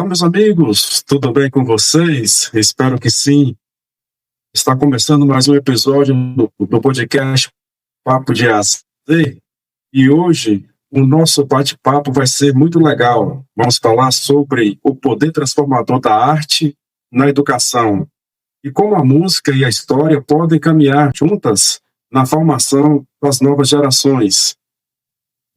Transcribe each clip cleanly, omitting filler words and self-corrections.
meus amigos, tudo bem com vocês? Espero que sim. Está começando mais um episódio do podcast Papo de AZ e hoje o nosso bate-papo vai ser muito legal. Vamos falar sobre o poder transformador da arte na educação e como a música e a história podem caminhar juntas na formação das novas gerações.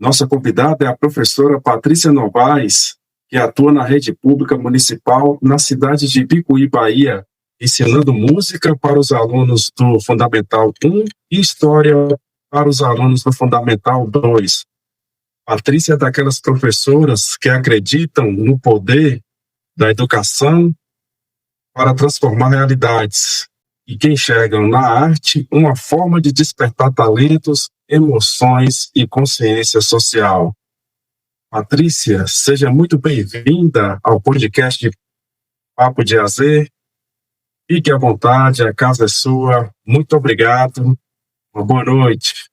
Nossa convidada é a professora Patrícia Novaes, que atua na rede pública municipal na cidade de Bicuí, Bahia, ensinando música para os alunos do Fundamental 1 e História para os alunos do Fundamental 2. Patrícia é daquelas professoras que acreditam no poder da educação para transformar realidades e que enxergam na arte uma forma de despertar talentos, emoções e consciência social. Patrícia, seja muito bem-vinda ao podcast de Papo de AZ. Fique à vontade, a casa é sua. Muito obrigado. Uma boa noite.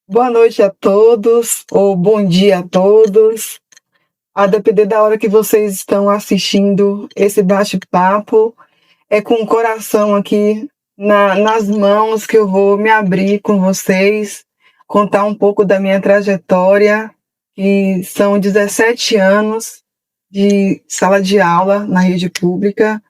Boa noite a todos, ou bom dia a todos. A depender da hora que vocês estão assistindo esse bate-papo, é com o coração aqui nas mãos que eu vou me abrir com vocês, contar um pouco da minha trajetória, que são 17 anos de sala de aula na rede pública.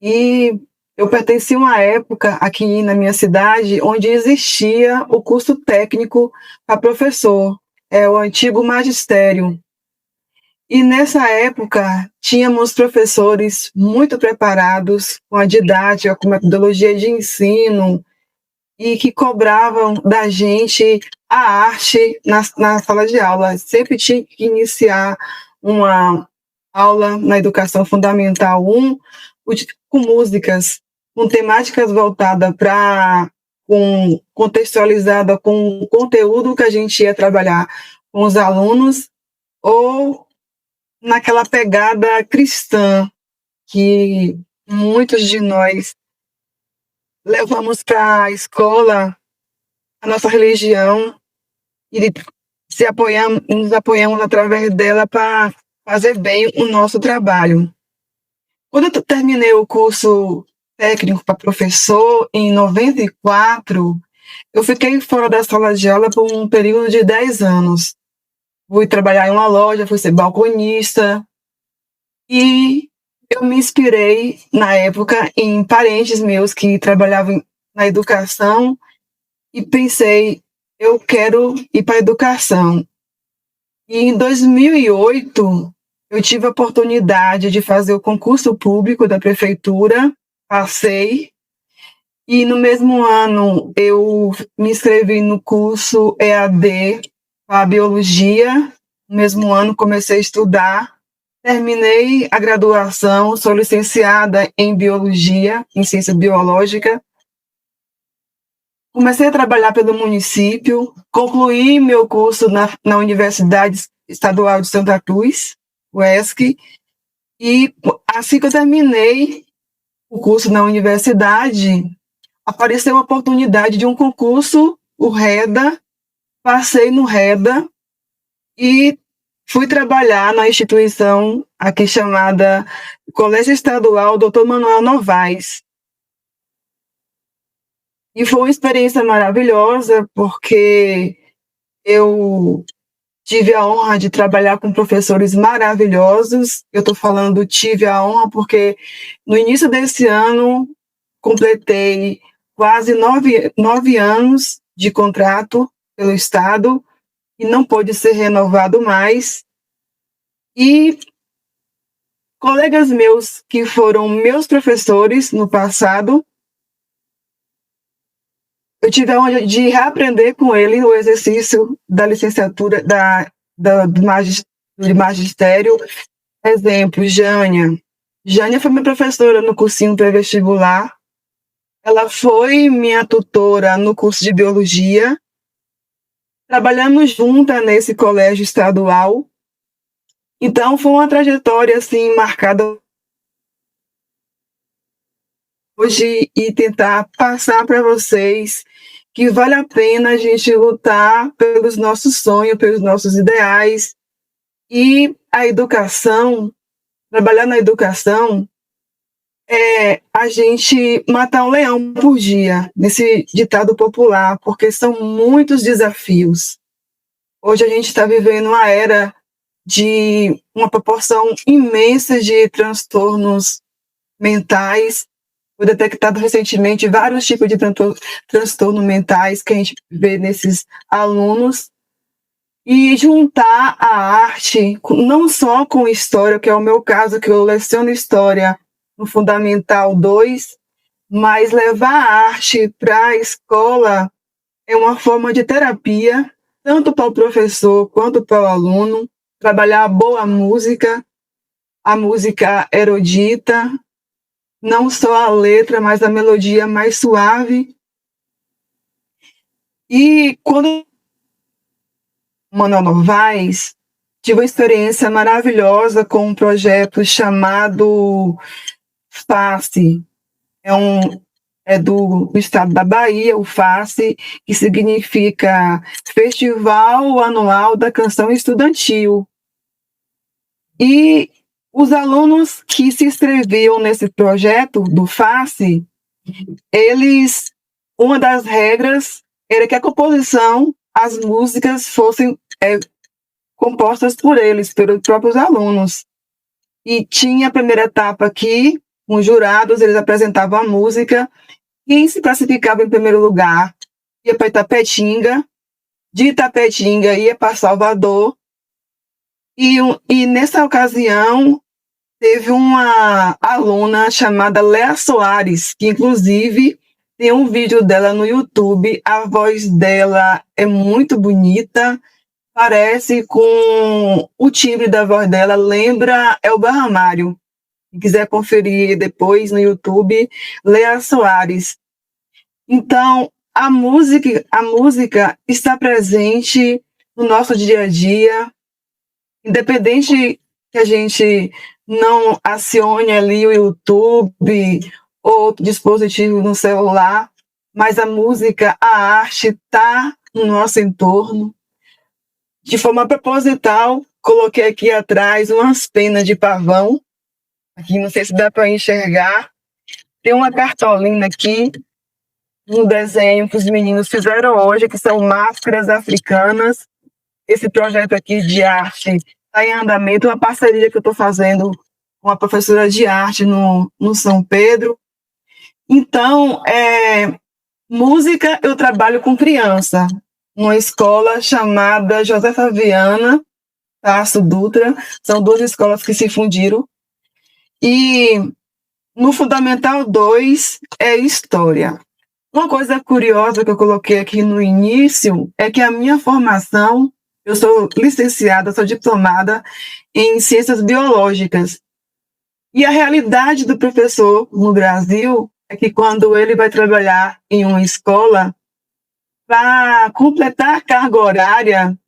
E eu pertenci a uma época aqui na minha cidade onde existia o curso técnico para professor, o antigo magistério. E nessa época tínhamos professores muito preparados com a didática, com a metodologia de ensino e que cobravam da gente a arte na sala de aula. Sempre tinha que iniciar uma aula na educação fundamental 1 com músicas, com temáticas voltadas contextualizada com o conteúdo que a gente ia trabalhar com os alunos, ou naquela pegada cristã que muitos de nós levamos para a escola a nossa religião e nos apoiamos através dela para fazer bem o nosso trabalho. Quando eu terminei o curso técnico para professor, em 94, eu fiquei fora da sala de aula por um período de 10 anos. Fui trabalhar em uma loja, fui ser balconista, e eu me inspirei, na época, em parentes meus que trabalhavam na educação e pensei, eu quero ir para a educação. E em 2008, eu tive a oportunidade de fazer o concurso público da prefeitura, passei, e no mesmo ano eu me inscrevi no curso EAD para biologia. No mesmo ano comecei a estudar, terminei a graduação, sou licenciada em biologia, em ciência biológica. Comecei a trabalhar pelo município, concluí meu curso na Universidade Estadual de Santa Cruz, UESC, e assim que eu terminei o curso na universidade, apareceu a oportunidade de um concurso, o REDA, passei no REDA e fui trabalhar na instituição aqui chamada Colégio Estadual Dr. Manuel Novaes. E foi uma experiência maravilhosa, porque eu tive a honra de trabalhar com professores maravilhosos. Eu estou falando tive a honra porque no início desse ano completei quase 9 anos de contrato pelo Estado e não pôde ser renovado mais. E colegas meus que foram meus professores no passado, eu tive a honra de reaprender com ele o exercício da licenciatura de magistério. Exemplo, Jânia. Jânia foi minha professora no cursinho pré-vestibular. Ela foi minha tutora no curso de biologia. Trabalhamos juntas nesse colégio estadual. Então, foi uma trajetória assim marcada hoje e tentar passar para vocês que vale a pena a gente lutar pelos nossos sonhos, pelos nossos ideais. E a educação trabalhar na educação é a gente matar um leão por dia, nesse ditado popular, porque são muitos desafios. Hoje a gente está vivendo uma era de uma proporção imensa de transtornos mentais. Foi detectado recentemente vários tipos de transtornos mentais que a gente vê nesses alunos. E juntar a arte, não só com história, que é o meu caso, que eu leciono história no Fundamental 2, mas levar a arte para a escola é uma forma de terapia, tanto para o professor quanto para o aluno, trabalhar a boa música, a música erudita, não só a letra, mas a melodia mais suave. E quando Manuel Novaes, tive uma experiência maravilhosa com um projeto chamado FACE. É do estado da Bahia, o FACE, que significa Festival Anual da Canção Estudantil. E os alunos que se inscreviam nesse projeto do FACE, uma das regras era que a composição, as músicas fossem compostas por eles, pelos próprios alunos. E tinha a primeira etapa aqui, com os jurados, eles apresentavam a música. Quem se classificava em primeiro lugar ia para Itapetinga, de Itapetinga ia para Salvador. E nessa ocasião, teve uma aluna chamada Léa Soares, que inclusive tem um vídeo dela no YouTube. A voz dela é muito bonita, parece com o timbre da voz dela, lembra Elba Ramalho. Se quiser conferir depois no YouTube, Léa Soares. Então, a música está presente no nosso dia a dia, independente que a gente não acione ali o YouTube ou outro dispositivo no celular, mas a música, a arte está no nosso entorno. De forma proposital, coloquei aqui atrás umas penas de pavão. Aqui não sei se dá para enxergar. Tem uma cartolina aqui, um desenho que os meninos fizeram hoje, que são máscaras africanas. Esse projeto aqui de arte está em andamento, uma parceria que eu estou fazendo com a professora de arte no São Pedro. Então, música eu trabalho com criança, numa escola chamada Josefa Viana, Tasso Dutra. São duas escolas que se fundiram. E no Fundamental 2 é História. Uma coisa curiosa que eu coloquei aqui no início é que a minha formação, eu sou licenciada, sou diplomada em Ciências Biológicas. E a realidade do professor no Brasil é que quando ele vai trabalhar em uma escola, para completar a carga horária,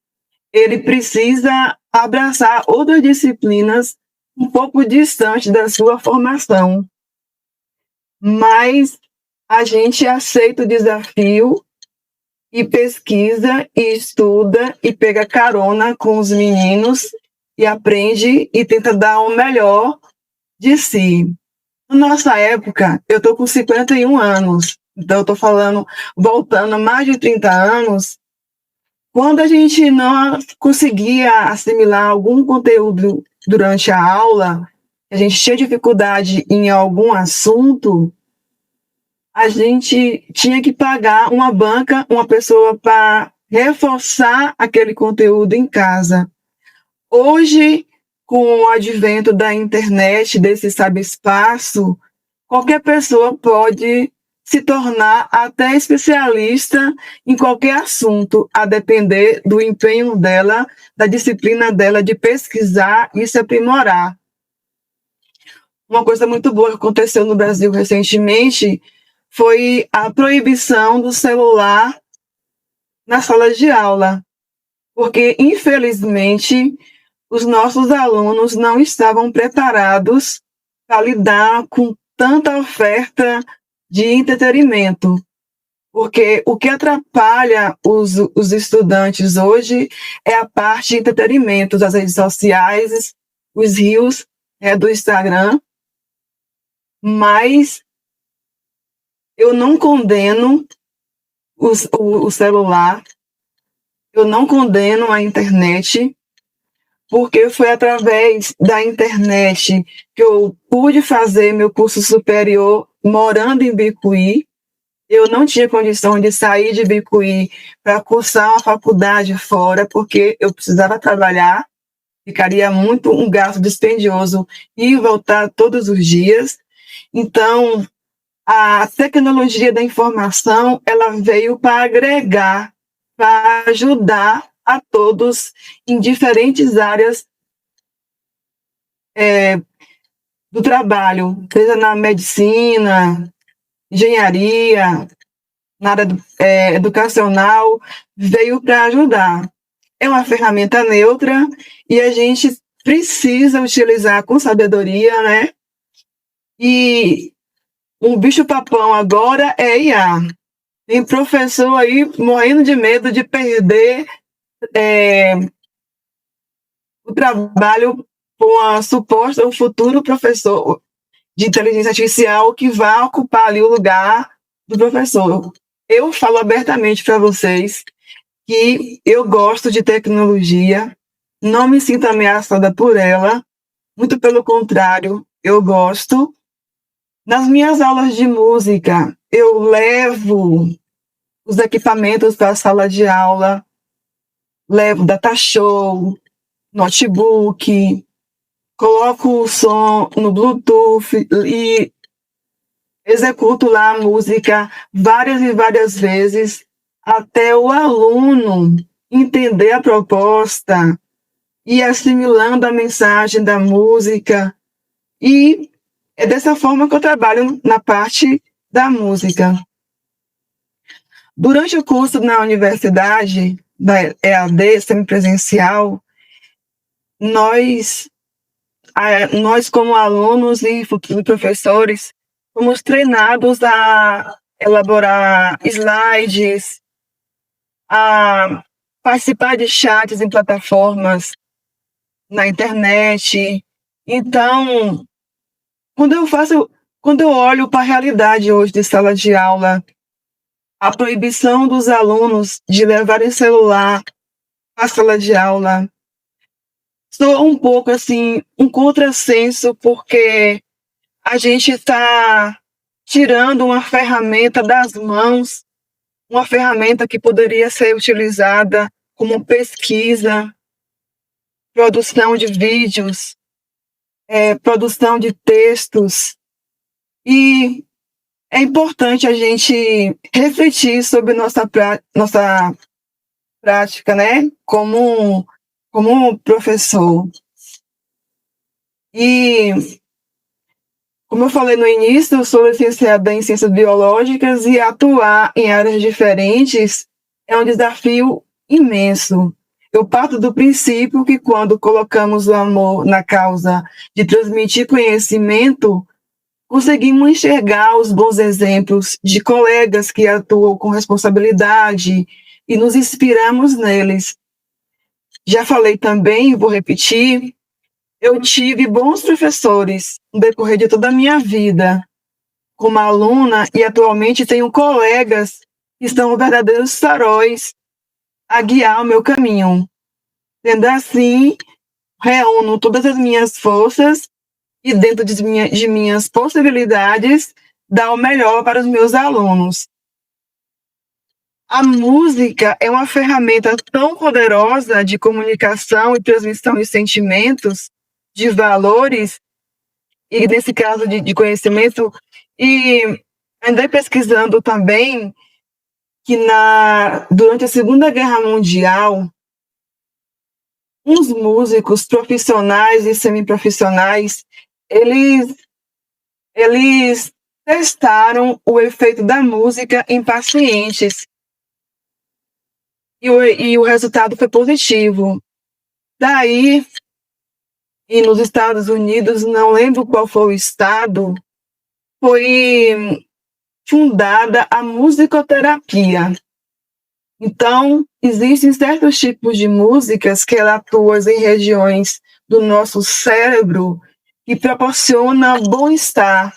ele precisa abraçar outras disciplinas um pouco distante da sua formação. Mas a gente aceita o desafio e pesquisa e estuda e pega carona com os meninos e aprende e tenta dar o melhor de si. Na nossa época, eu estou com 51 anos, então eu estou falando, voltando a mais de 30 anos, quando a gente não conseguia assimilar algum conteúdo durante a aula, a gente tinha dificuldade em algum assunto, a gente tinha que pagar uma banca, uma pessoa para reforçar aquele conteúdo em casa. Hoje, com o advento da internet, desse sabe-espaço, qualquer pessoa pode se tornar até especialista em qualquer assunto, a depender do empenho dela, da disciplina dela de pesquisar e se aprimorar. Uma coisa muito boa que aconteceu no Brasil recentemente foi a proibição do celular nas salas de aula, porque, infelizmente, os nossos alunos não estavam preparados para lidar com tanta oferta de entretenimento, porque o que atrapalha os estudantes hoje é a parte de entretenimento das redes sociais, os reels, do Instagram, mas eu não condeno o celular, eu não condeno a internet, porque foi através da internet que eu pude fazer meu curso superior morando em Bicuí. Eu não tinha condição de sair de Bicuí para cursar uma faculdade fora, porque eu precisava trabalhar, ficaria muito um gasto dispendioso ir e voltar todos os dias. Então, a tecnologia da informação, ela veio para agregar, para ajudar a todos em diferentes áreas do trabalho, seja na medicina, engenharia, na área educacional, veio para ajudar. É uma ferramenta neutra e a gente precisa utilizar com sabedoria, né? E um bicho-papão agora é IA. Tem professor aí morrendo de medo de perder o trabalho com a suposta, o futuro professor de inteligência artificial que vai ocupar ali o lugar do professor. Eu falo abertamente para vocês que eu gosto de tecnologia, não me sinto ameaçada por ela, muito pelo contrário, eu gosto. Nas minhas aulas de música, eu levo os equipamentos para a sala de aula, levo data show, notebook, coloco o som no Bluetooth e executo lá a música várias e várias vezes até o aluno entender a proposta e assimilando a mensagem da música. E é dessa forma que eu trabalho na parte da música. Durante o curso na universidade, da EAD, semipresencial, nós como alunos e futuros professores, fomos treinados a elaborar slides, a participar de chats em plataformas na internet. Então, quando eu olho para a realidade hoje de sala de aula, a proibição dos alunos de levarem celular à sala de aula, sou um pouco assim, um contrassenso, porque a gente está tirando uma ferramenta das mãos, uma ferramenta que poderia ser utilizada como pesquisa, produção de vídeos, produção de textos. E é importante a gente refletir sobre nossa prática, né? Como professor. E, como eu falei no início, eu sou licenciada em Ciências Biológicas e atuar em áreas diferentes é um desafio imenso. Eu parto do princípio que quando colocamos o amor na causa de transmitir conhecimento, conseguimos enxergar os bons exemplos de colegas que atuam com responsabilidade e nos inspiramos neles. Já falei também, vou repetir, eu tive bons professores no decorrer de toda a minha vida como aluna e atualmente tenho colegas que são verdadeiros faróis a guiar o meu caminho. Sendo assim, reúno todas as minhas forças e dentro de minhas possibilidades, dar o melhor para os meus alunos. A música é uma ferramenta tão poderosa de comunicação e transmissão de sentimentos, de valores, e nesse caso de conhecimento, e andei pesquisando também que durante a Segunda Guerra Mundial, uns músicos profissionais e semiprofissionais, eles testaram o efeito da música em pacientes e o resultado foi positivo. Daí, e nos Estados Unidos, não lembro qual foi o estado, foi fundada a musicoterapia. Então, existem certos tipos de músicas que ela atuam em regiões do nosso cérebro que proporciona bom-estar,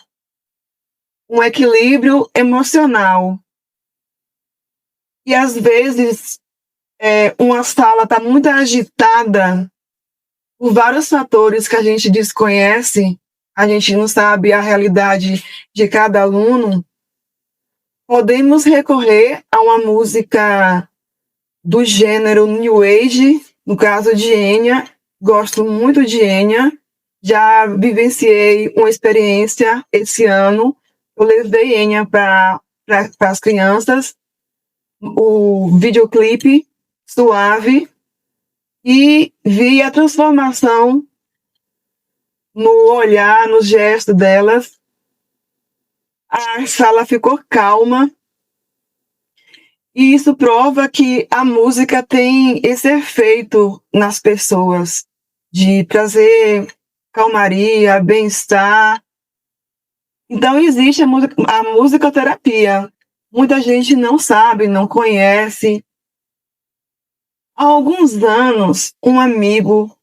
um equilíbrio emocional. E às vezes uma sala está muito agitada por vários fatores que a gente desconhece, a gente não sabe a realidade de cada aluno. Podemos recorrer a uma música do gênero New Age, no caso de Enya. Gosto muito de Enya, já vivenciei uma experiência esse ano. Eu levei Enya para as crianças, o videoclipe Suave, e vi a transformação no olhar, no gesto delas. A sala ficou calma, e isso prova que a música tem esse efeito nas pessoas, de trazer calmaria, bem-estar. Então existe a musicoterapia. Muita gente não sabe, não conhece. Há alguns anos, um amigo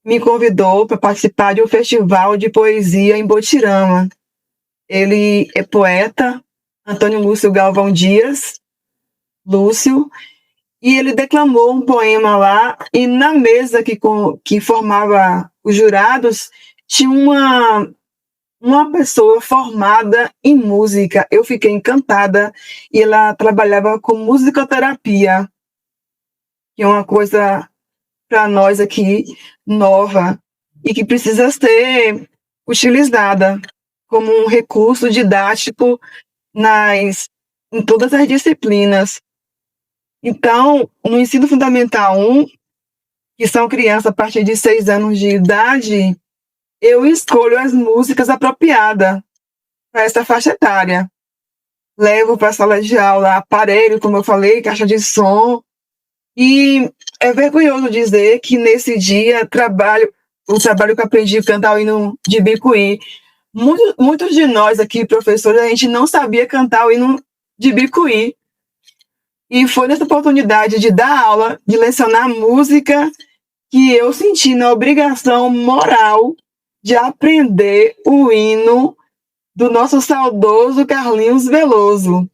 me convidou para participar de um festival de poesia em Botirama. Ele é poeta, Antônio Lúcio Galvão Dias, Lúcio, e ele declamou um poema lá, e na mesa que formava os jurados, tinha uma pessoa formada em música. Eu fiquei encantada, e ela trabalhava com musicoterapia, que é uma coisa para nós aqui nova e que precisa ser utilizada como um recurso didático em todas as disciplinas. Então, no ensino fundamental 1, que são crianças a partir de 6 anos de idade, eu escolho as músicas apropriadas para essa faixa etária. Levo para a sala de aula aparelho, como eu falei, caixa de som. E é vergonhoso dizer que nesse dia o trabalho que eu aprendi a cantar o hino de Bicuí. Muitos de nós aqui, professores, a gente não sabia cantar o hino de Bicuí. E foi nessa oportunidade de dar aula, de lecionar música, que eu senti na obrigação moral de aprender o hino do nosso saudoso Carlinhos Veloso.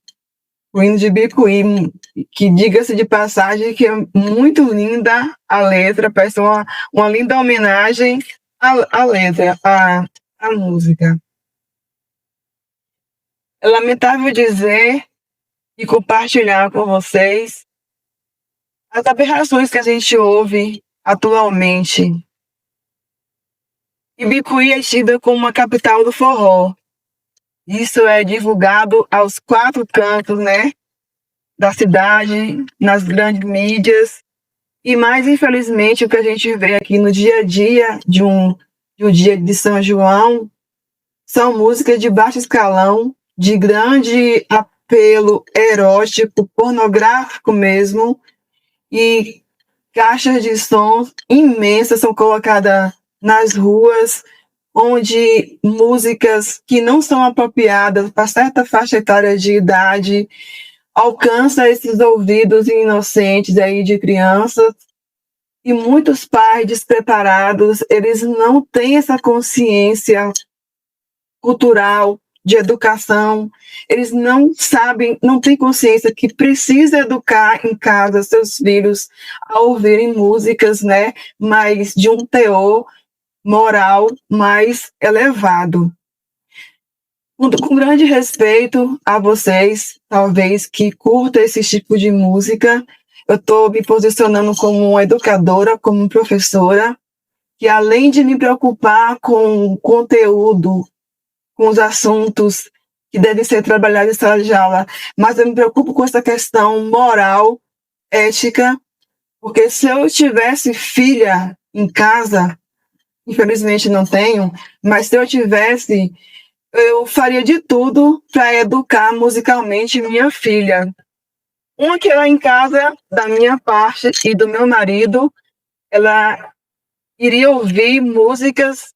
O hino de Bicuí, que, diga-se de passagem, que é muito linda a letra, parece uma linda homenagem à letra, à música. É lamentável dizer e compartilhar com vocês as aberrações que a gente ouve atualmente. Ibicuí é tida como uma capital do forró. Isso é divulgado aos 4 cantos, né, da cidade, nas grandes mídias. E mais, infelizmente, o que a gente vê aqui no dia a dia de um dia de São João são músicas de baixo escalão, de grande apelo erótico, pornográfico mesmo, e caixas de som imensas são colocadas nas ruas, onde músicas que não são apropriadas para certa faixa etária de idade alcançam esses ouvidos inocentes aí de crianças. E muitos pais despreparados, eles não têm essa consciência cultural, de educação, eles não sabem, não têm consciência que precisa educar em casa seus filhos a ouvirem músicas, né, mais de um teor moral mais elevado. Com grande respeito a vocês, talvez, que curtam esse tipo de música, eu estou me posicionando como uma educadora, como professora, que além de me preocupar com o conteúdo, com os assuntos que devem ser trabalhados em sala de aula, mas eu me preocupo com essa questão moral, ética, porque se eu tivesse filha em casa, infelizmente não tenho, mas se eu tivesse, eu faria de tudo para educar musicalmente minha filha. Uma que ela em casa, da minha parte e do meu marido, ela iria ouvir músicas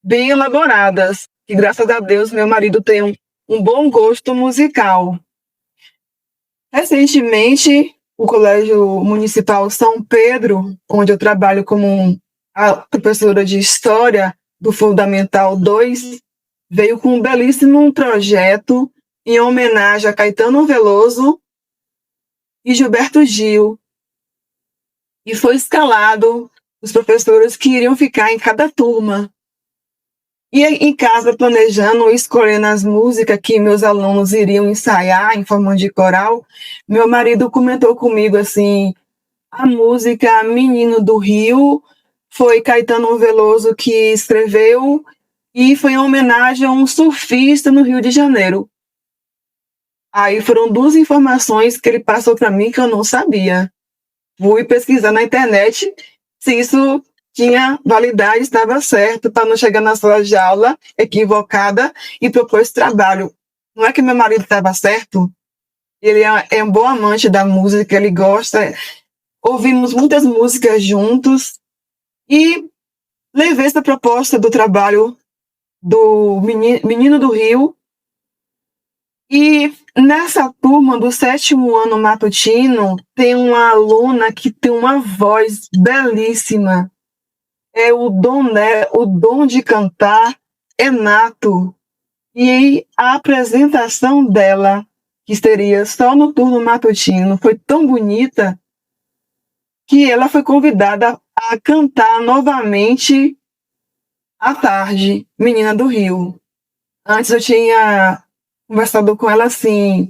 bem elaboradas, que graças a Deus meu marido tem um bom gosto musical. Recentemente, o Colégio Municipal São Pedro, onde eu trabalho como a professora de História do Fundamental 2, veio com um belíssimo projeto em homenagem a Caetano Veloso e Gilberto Gil. E foi escalado os professores que iriam ficar em cada turma. E em casa, planejando, escolhendo as músicas que meus alunos iriam ensaiar em forma de coral, meu marido comentou comigo assim: a música Menino do Rio foi Caetano Veloso que escreveu e foi em homenagem a um surfista no Rio de Janeiro. Aí foram duas informações que ele passou para mim que eu não sabia. Fui pesquisar na internet se isso tinha validade, estava certo, para não chegar na sala de aula equivocada e propor esse trabalho. Não é que meu marido estava certo, ele é um bom amante da música, ele gosta, ouvimos muitas músicas juntos e levei essa proposta do trabalho do Menino do Rio. E nessa turma do 7º ano matutino, tem uma aluna que tem uma voz belíssima. É o dom de cantar é nato. E a apresentação dela, que seria só no turno matutino, foi tão bonita que ela foi convidada a cantar novamente à tarde, Menina do Rio. Antes eu tinha conversado com ela assim,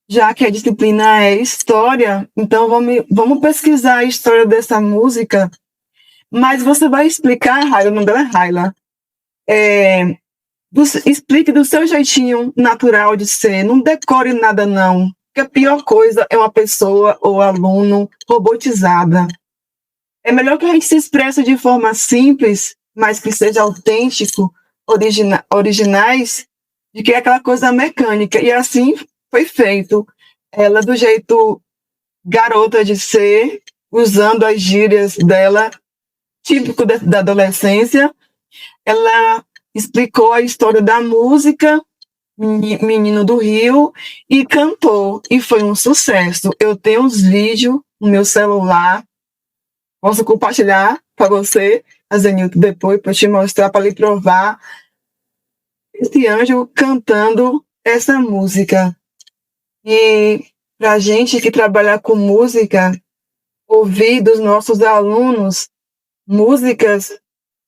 já que a disciplina é história, então vamos pesquisar a história dessa música, mas você vai explicar, Raila, o nome dela é Raila, explique do seu jeitinho natural de ser, não decore nada não, porque a pior coisa é uma pessoa ou aluno robotizada. É melhor que a gente se expresse de forma simples, mas que seja autêntico, originais, de que é aquela coisa mecânica. E assim foi feito. Ela, do jeito garota de ser, usando as gírias dela, típico da adolescência, ela explicou a história da música Menino do Rio e cantou. E foi um sucesso. Eu tenho os vídeos no meu celular. Posso compartilhar para você, Azenilton, depois, para te mostrar, para lhe provar esse anjo cantando essa música. E para a gente que trabalha com música, ouvir dos nossos alunos músicas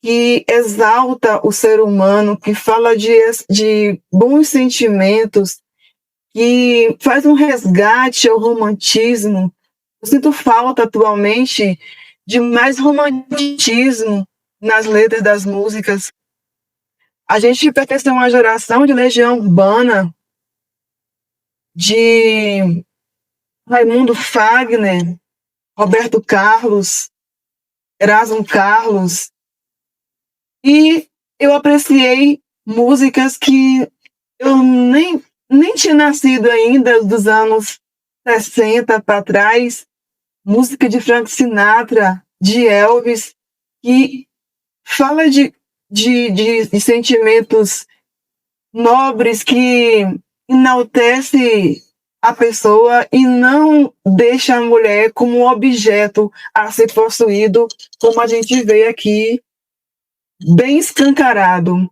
que exalta o ser humano, que fala de bons sentimentos, que faz um resgate ao romantismo. Eu sinto falta atualmente de mais romantismo nas letras das músicas. A gente pertence a uma geração de Legião Urbana, de Raimundo Fagner, Roberto Carlos, Erasmo Carlos, e eu apreciei músicas que eu nem tinha nascido ainda, dos anos 60 para trás, música de Frank Sinatra, de Elvis, que fala de sentimentos nobres, que enaltece a pessoa e não deixa a mulher como um objeto a ser possuído, como a gente vê aqui, bem escancarado.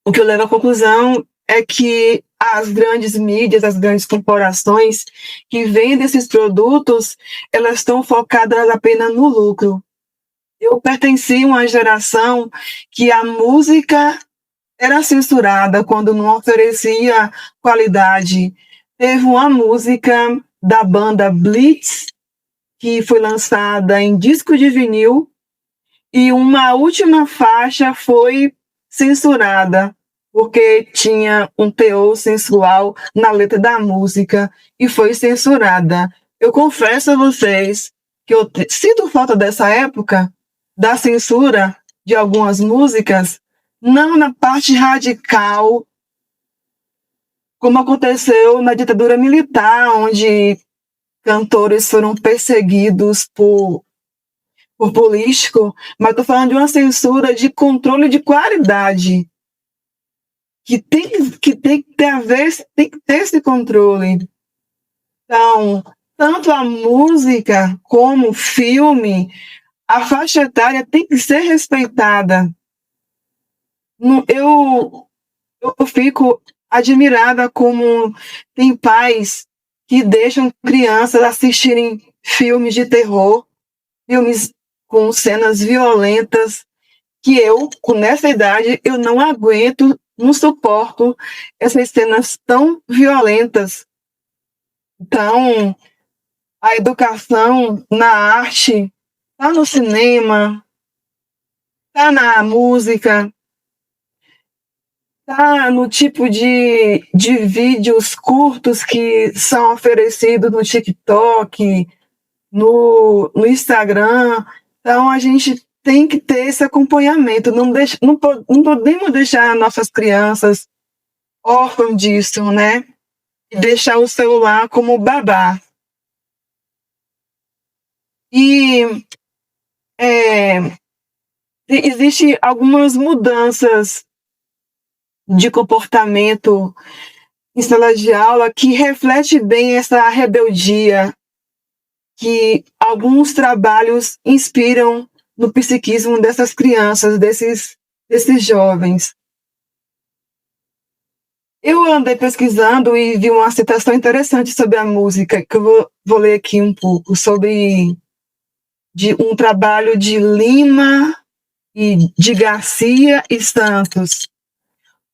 O que eu levo à conclusão é que as grandes mídias, as grandes corporações que vendem esses produtos, elas estão focadas apenas no lucro. Eu pertenci a uma geração que a música era censurada quando não oferecia qualidade. Teve uma música da banda Blitz, que foi lançada em disco de vinil, e uma última faixa foi censurada, porque tinha um teor sensual na letra da música, e foi censurada. Eu confesso a vocês que eu sinto falta dessa época, da censura de algumas músicas, não na parte radical, como aconteceu na ditadura militar, onde cantores foram perseguidos por político, mas estou falando de uma censura de controle de qualidade, que tem que ter esse controle. Então, tanto a música como o filme, a faixa etária tem que ser respeitada. Eu fico admirada como tem pais que deixam crianças assistirem filmes de terror, filmes com cenas violentas, que eu, nessa idade, eu não aguento, não suporto essas cenas tão violentas. Então, a educação na arte está no cinema, está na música, está no tipo de vídeos curtos que são oferecidos no TikTok, no Instagram. Então, a gente tem que ter esse acompanhamento. Não podemos deixar nossas crianças órfãs disso, né? E deixar o celular como babá. E existem algumas mudanças de comportamento em sala de aula que reflete bem essa rebeldia que alguns trabalhos inspiram no psiquismo dessas crianças, desses jovens. Eu andei pesquisando e vi uma citação interessante sobre a música, que eu vou ler aqui um pouco, sobre de um trabalho de Lima e de Garcia e Santos.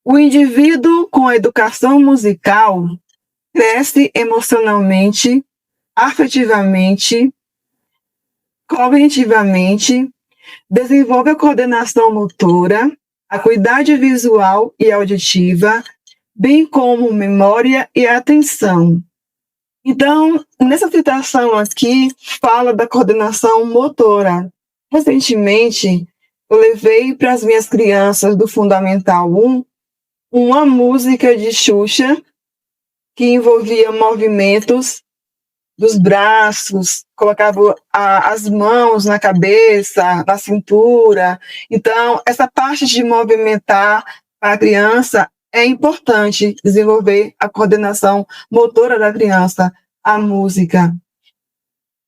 O indivíduo com a educação musical cresce emocionalmente, afetivamente, cognitivamente, desenvolve a coordenação motora, a acuidade visual e auditiva, bem como memória e atenção. Então, nessa citação aqui, fala da coordenação motora. Recentemente, eu levei para as minhas crianças do Fundamental 1 uma música de Xuxa que envolvia movimentos dos braços, colocava as mãos na cabeça, na cintura. Então, essa parte de movimentar para a criança é importante desenvolver a coordenação motora da criança, a música.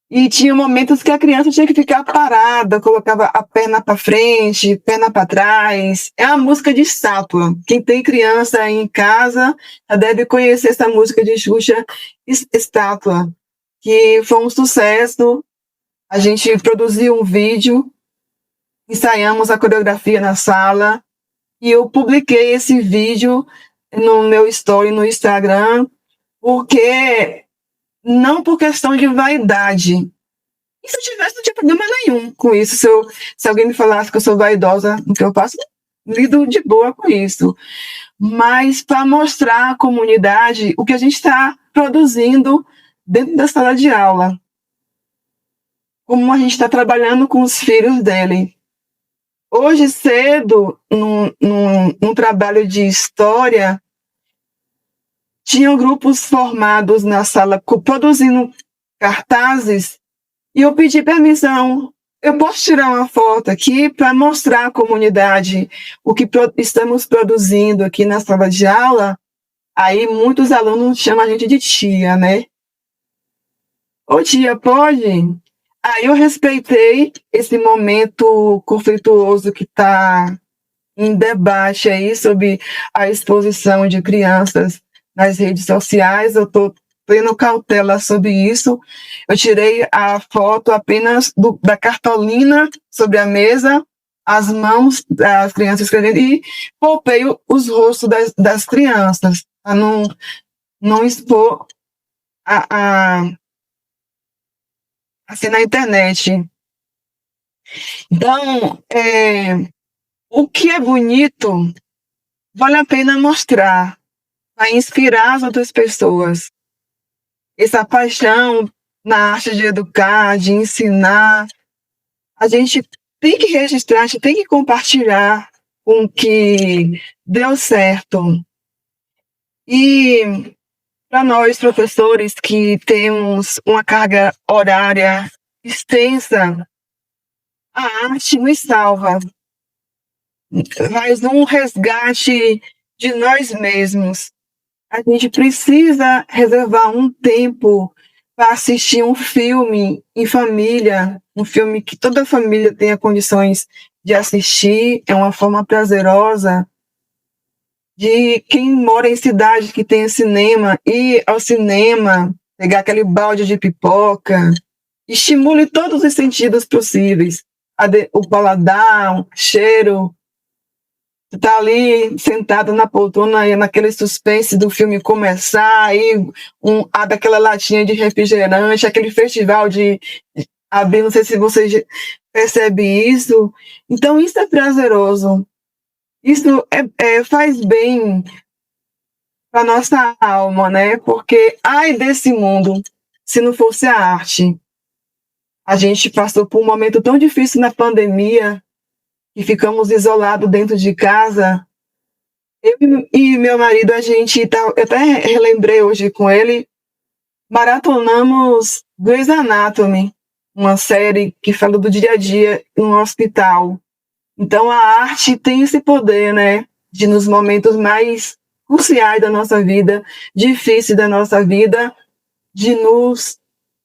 E tinha momentos que a criança tinha que ficar parada, colocava a perna para frente, perna para trás. É uma música de estátua. Quem tem criança aí em casa já deve conhecer essa música de Xuxa, Estátua, que foi um sucesso. A gente produziu um vídeo, ensaiamos a coreografia na sala, e eu publiquei esse vídeo no meu story no Instagram, porque não por questão de vaidade. E se eu tivesse, não tinha problema nenhum com isso. Se alguém me falasse que eu sou vaidosa no que eu faço, lido de boa com isso. Mas para mostrar à comunidade o que a gente está produzindo dentro da sala de aula. Como a gente está trabalhando com os filhos dele. Hoje cedo, num trabalho de história, tinham grupos formados na sala produzindo cartazes e eu pedi permissão. Eu posso tirar uma foto aqui para mostrar à comunidade o que estamos produzindo aqui na sala de aula? Aí muitos alunos chamam a gente de tia, né? Ô tia, pode? Aí eu respeitei esse momento conflituoso que está em debate aí sobre a exposição de crianças nas redes sociais. Eu estou tendo cautela sobre isso. Eu tirei a foto apenas da cartolina sobre a mesa, as mãos das crianças escrevendo e poupei os rostos das crianças, para não expor assim na internet. Então, o que é bonito vale a pena mostrar, para inspirar as outras pessoas. Essa paixão na arte de educar, de ensinar, a gente tem que registrar, a gente tem que compartilhar com o que deu certo. E para nós, professores, que temos uma carga horária extensa, a arte nos salva, faz um resgate de nós mesmos. A gente precisa reservar um tempo para assistir um filme em família, um filme que toda a família tenha condições de assistir, é uma forma prazerosa de quem mora em cidade que tem cinema, ir ao cinema, pegar aquele balde de pipoca, estimule todos os sentidos possíveis, o paladar, o cheiro. Você tá ali sentado na poltrona, naquele suspense do filme começar, aí abre aquela latinha de refrigerante, aquele festival de abrir, não sei se você percebe isso. Então, isso é prazeroso. Isso faz bem para nossa alma, né? Porque, ai desse mundo, se não fosse a arte. A gente passou por um momento tão difícil na pandemia, que ficamos isolados dentro de casa. Eu e meu marido, eu até relembrei hoje com ele, maratonamos Grey's Anatomy, uma série que fala do dia a dia em um hospital. Então a arte tem esse poder, né, de nos momentos mais cruciais da nossa vida, difíceis da nossa vida, de nos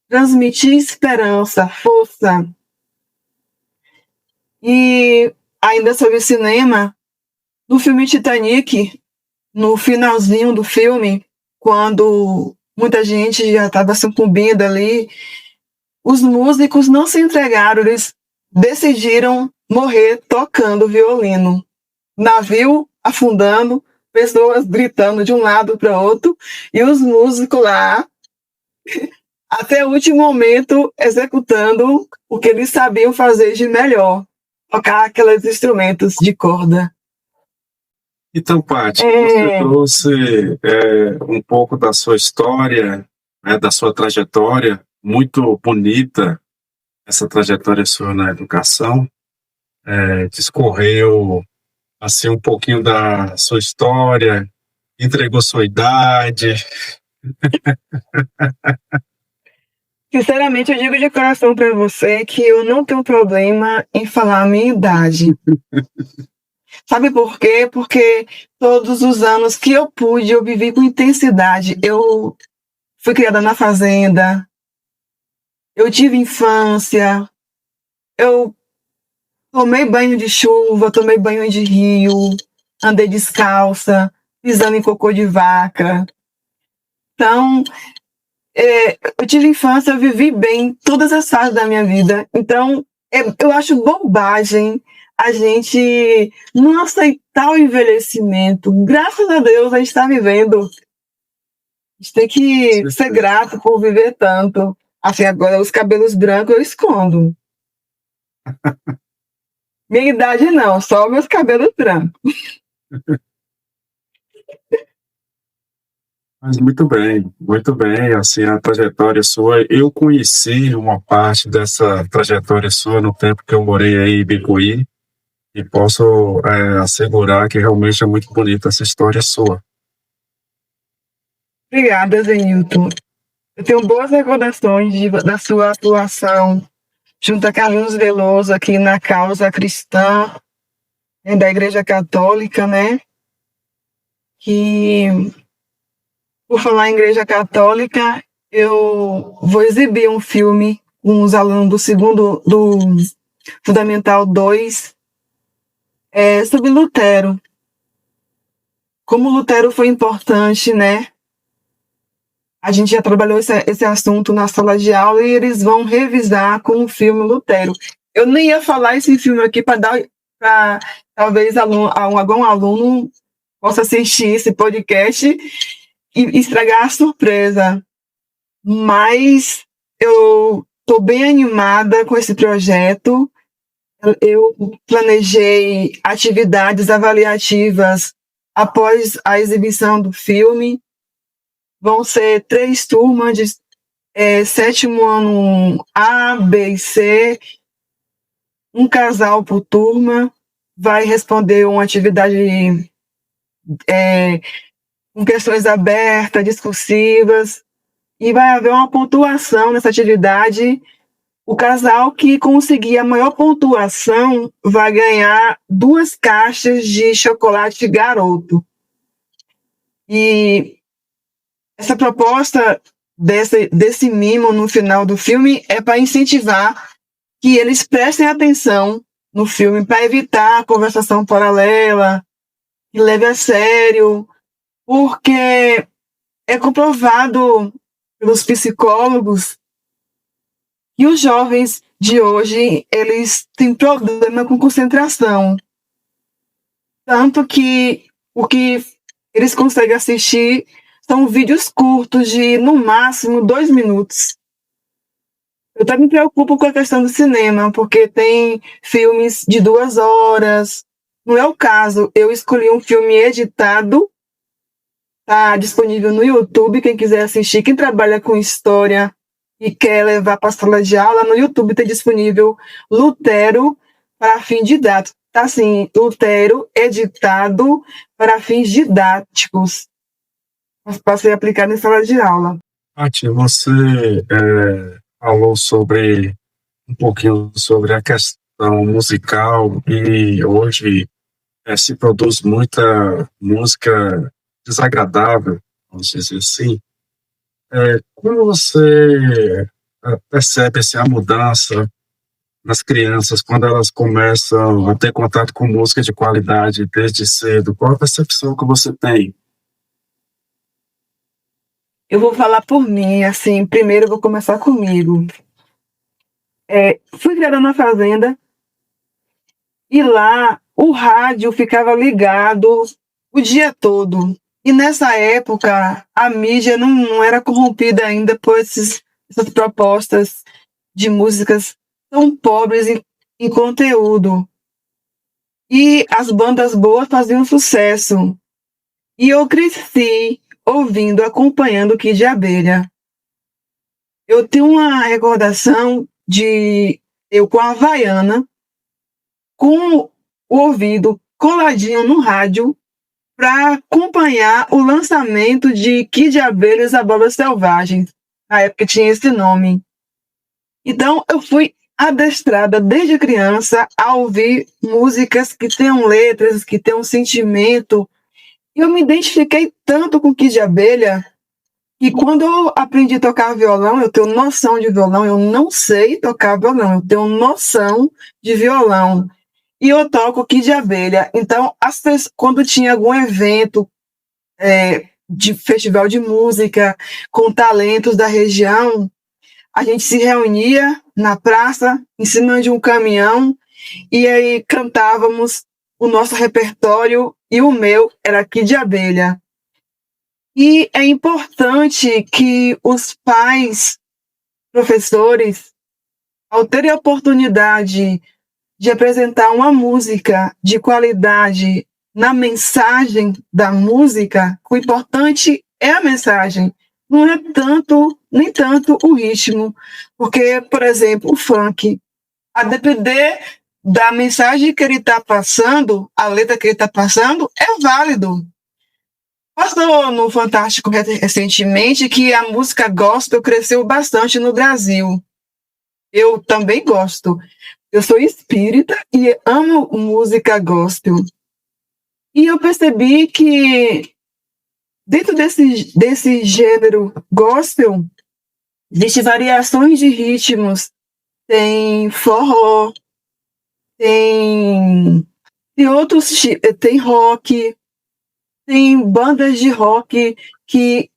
transmitir esperança, força. E ainda sobre o cinema, no filme Titanic, no finalzinho do filme, quando muita gente já estava sucumbindo ali, os músicos não se entregaram, eles decidiram morrer tocando violino. Navio afundando, pessoas gritando de um lado para o outro, e os músicos lá, até o último momento, executando o que eles sabiam fazer de melhor, tocar aqueles instrumentos de corda. Então, Paty, você trouxe um pouco da sua história, né, da sua trajetória, muito bonita, essa trajetória sua na educação. Discorreu assim, um pouquinho da sua história, entregou sua idade. Sinceramente, eu digo de coração para você que eu não tenho problema em falar a minha idade. Sabe por quê? Porque todos os anos que eu pude, eu vivi com intensidade. Eu fui criada na fazenda, eu tive infância, eu tomei banho de chuva, tomei banho de rio, andei descalça, pisando em cocô de vaca. Então, eu tive infância, eu vivi bem todas as fases da minha vida. Então, eu acho bobagem a gente não aceitar o envelhecimento. Graças a Deus, a gente está vivendo. A gente tem que ser grato por viver tanto. Assim, agora, os cabelos brancos eu escondo. Minha idade não, só meus cabelos brancos. Mas muito bem, assim, a trajetória sua, eu conheci uma parte dessa trajetória sua no tempo que eu morei aí em Bicuí, e posso assegurar que realmente é muito bonita essa história sua. Obrigada, Zenilton. Eu tenho boas recordações da sua atuação junto a Carlinhos Veloso aqui na causa cristã, né, da Igreja Católica, né? Que, por falar em Igreja Católica, eu vou exibir um filme com os alunos do Fundamental 2, sobre Lutero. Como Lutero foi importante, né? A gente já trabalhou esse assunto na sala de aula e eles vão revisar com o filme Lutero. Eu nem ia falar esse filme aqui para talvez algum aluno possa assistir esse podcast e estragar a surpresa. Mas eu estou bem animada com esse projeto. Eu planejei atividades avaliativas após a exibição do filme. Vão ser 3 turmas de 7º ano A, B e C. Um casal por turma vai responder uma atividade com questões abertas, discursivas, e vai haver uma pontuação nessa atividade. O casal que conseguir a maior pontuação vai ganhar 2 caixas de chocolate Garoto. E essa proposta desse mimo no final do filme é para incentivar que eles prestem atenção no filme para evitar a conversação paralela, que leve a sério, porque é comprovado pelos psicólogos que os jovens de hoje, eles têm problema com concentração. Tanto que o que eles conseguem assistir são vídeos curtos de, no máximo, 2 minutos. Eu também me preocupo com a questão do cinema, porque tem filmes de 2 horas. Não é o caso. Eu escolhi um filme editado, está disponível no YouTube, quem quiser assistir, quem trabalha com história e quer levar para a sala de aula, no YouTube tem disponível Lutero para fins didáticos. Tá assim, Lutero editado para fins didáticos, para ser aplicado em sala de aula. Paty, você falou sobre um pouquinho sobre a questão musical e hoje se produz muita música desagradável, vamos dizer assim. Como você percebe a mudança nas crianças quando elas começam a ter contato com música de qualidade desde cedo? Qual a percepção que você tem? Eu vou falar por mim, assim, primeiro eu vou começar comigo. Fui criada na fazenda e lá o rádio ficava ligado o dia todo. E nessa época a mídia não era corrompida ainda por essas propostas de músicas tão pobres em conteúdo. E as bandas boas faziam sucesso. E eu cresci ouvindo, acompanhando o Kid de Abelha. Eu tenho uma recordação de eu com a Havaiana, com o ouvido coladinho no rádio, para acompanhar o lançamento de Kid de Abelha e os Abóboras Selvagens. Na época tinha esse nome. Então, eu fui adestrada desde criança a ouvir músicas que tenham letras, que tenham sentimento. E eu me identifiquei tanto com Kid de Abelha que quando eu aprendi a tocar violão, eu tenho noção de violão, eu não sei tocar violão, eu tenho noção de violão. E eu toco Kid de Abelha. Então, quando tinha algum evento de festival de música com talentos da região, a gente se reunia na praça, em cima de um caminhão, e aí cantávamos o nosso repertório, e o meu era Kid de Abelha. E é importante que os pais, professores, ao terem a oportunidade de apresentar uma música de qualidade na mensagem da música, o importante é a mensagem, não é nem tanto o ritmo, porque, por exemplo, o funk, a depender da mensagem que ele está passando, a letra que ele está passando, é válido. Passou no Fantástico recentemente que a música gospel cresceu bastante no Brasil. Eu também gosto. Eu sou espírita e amo música gospel. E eu percebi que dentro desse gênero gospel, existem variações de ritmos. Tem forró, tem outros, tem rock, tem bandas de rock que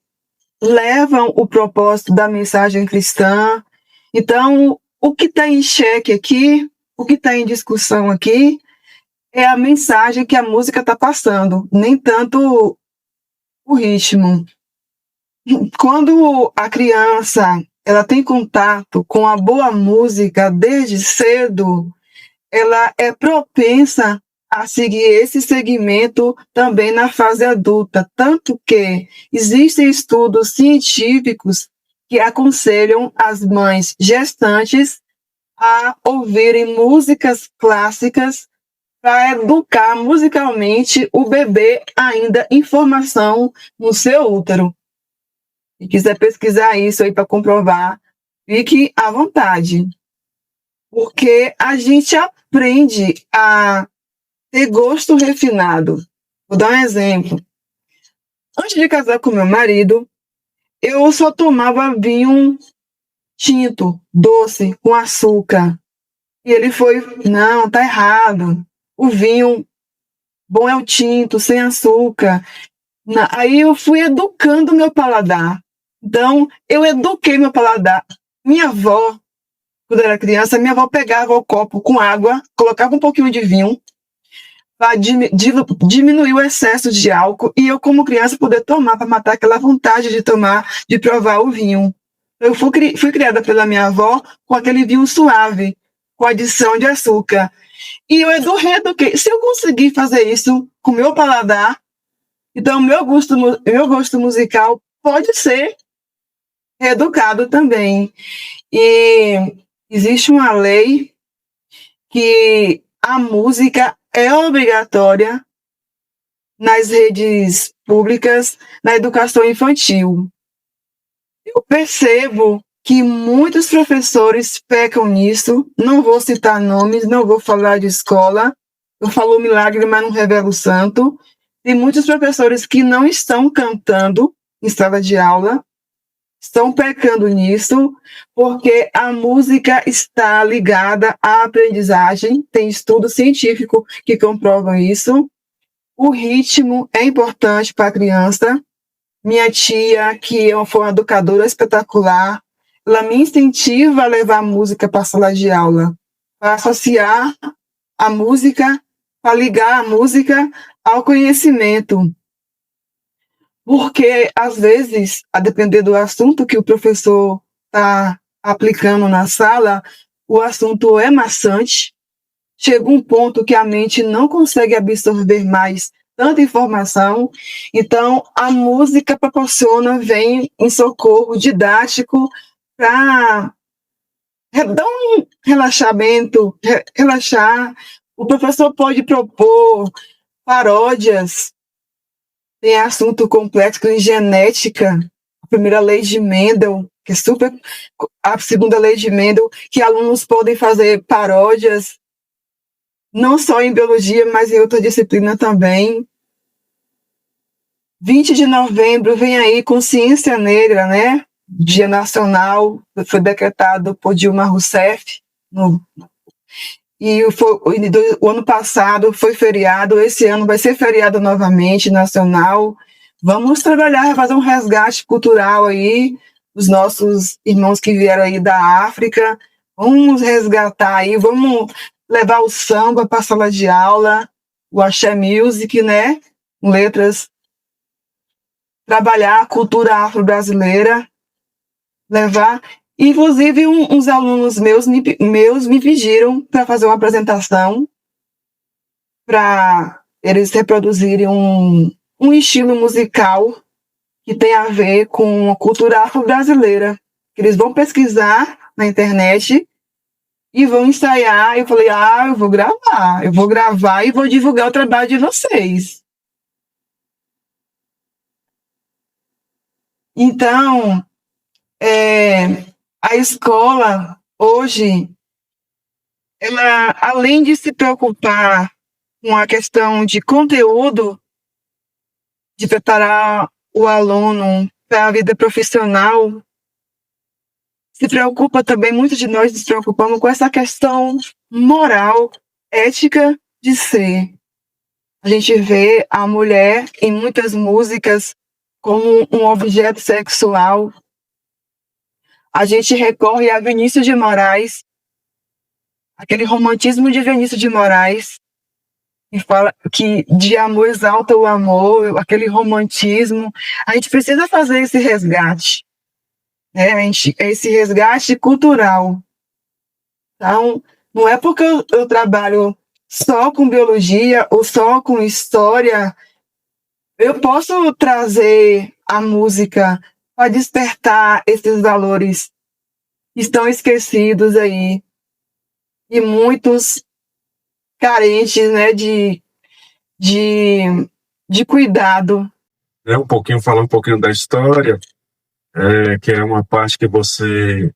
levam o propósito da mensagem cristã. Então, o que está em xeque aqui, o que está em discussão aqui, é a mensagem que a música está passando, nem tanto o ritmo. Quando a criança ela tem contato com a boa música desde cedo, ela é propensa a seguir esse segmento também na fase adulta, tanto que existem estudos científicos que aconselham as mães gestantes a ouvirem músicas clássicas para educar musicalmente o bebê ainda em formação no seu útero. Se quiser pesquisar isso aí para comprovar, fique à vontade. Porque a gente aprende a ter gosto refinado. Vou dar um exemplo. Antes de casar com meu marido, eu só tomava vinho tinto, doce, com açúcar. E ele foi, não, tá errado. O vinho bom é o tinto, sem açúcar. Aí eu fui educando meu paladar. Então, eu eduquei meu paladar. Minha avó, quando eu era criança, minha avó pegava o copo com água, colocava um pouquinho de vinho, para diminuir o excesso de álcool e eu, como criança, poder tomar, para matar aquela vontade de tomar, de provar o vinho. Eu fui criada pela minha avó com aquele vinho suave, com adição de açúcar. E eu reeduquei. Se eu conseguir fazer isso com o meu paladar, então meu gosto musical pode ser reeducado também. E existe uma lei que a música é obrigatória nas redes públicas, na educação infantil. Eu percebo que muitos professores pecam nisso, não vou citar nomes, não vou falar de escola, eu falo milagre, mas não revelo o santo. Tem muitos professores que não estão cantando em sala de aula, estão pecando nisso, porque a música está ligada à aprendizagem, tem estudo científico que comprovam isso. O ritmo é importante para a criança. Minha tia, que foi uma educadora espetacular, ela me incentiva a levar a música para a sala de aula, para associar a música, para ligar a música ao conhecimento. Porque, às vezes, a depender do assunto que o professor está aplicando na sala, o assunto é maçante, chega um ponto que a mente não consegue absorver mais tanta informação, então a música vem em socorro didático para dar um relaxamento, relaxar. O professor pode propor paródias, tem assunto complexo em genética, a primeira lei de Mendel, que é super, a segunda lei de Mendel, que alunos podem fazer paródias, não só em biologia, mas em outra disciplina também. 20 de novembro vem aí Consciência Negra, né? Dia Nacional, foi decretado por Dilma Rousseff, o ano passado foi feriado, esse ano vai ser feriado novamente, nacional. Vamos trabalhar, fazer um resgate cultural aí, os nossos irmãos que vieram aí da África, vamos resgatar aí, vamos levar o samba para a sala de aula, o axé music, né, com letras, trabalhar a cultura afro-brasileira, levar. Inclusive, uns alunos meus me pediram para fazer uma apresentação, para eles reproduzirem um estilo musical que tem a ver com a cultura afro-brasileira. Eles vão pesquisar na internet e vão ensaiar. Eu falei, eu vou gravar e vou divulgar o trabalho de vocês. Então, a escola, hoje, ela, além de se preocupar com a questão de conteúdo, de preparar o aluno para a vida profissional, se preocupa também, muitos de nós nos preocupamos com essa questão moral, ética de ser. A gente vê a mulher em muitas músicas como um objeto sexual. A gente recorre a Vinícius de Moraes, aquele romantismo de Vinícius de Moraes, que fala que de amor exalta o amor, aquele romantismo. A gente precisa fazer esse resgate, né? Esse resgate cultural. Então, não é porque eu trabalho só com biologia ou só com história, eu posso trazer a música para despertar esses valores que estão esquecidos aí, e muitos carentes, né, de cuidado. Falar um pouquinho da história, que é uma parte que você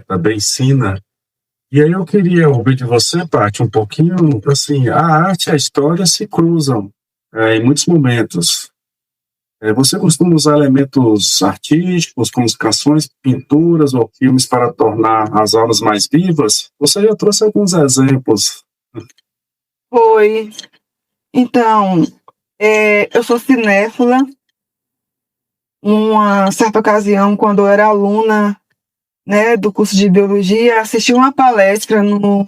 também ensina. E aí eu queria ouvir de você, Paty, um pouquinho, assim, a arte e a história se cruzam em muitos momentos. Você costuma usar elementos artísticos, como canções, pinturas ou filmes para tornar as aulas mais vivas? Você já trouxe alguns exemplos. Foi. Então, eu sou cinéfila. Numa certa ocasião, quando eu era aluna, né, do curso de biologia, assisti uma palestra no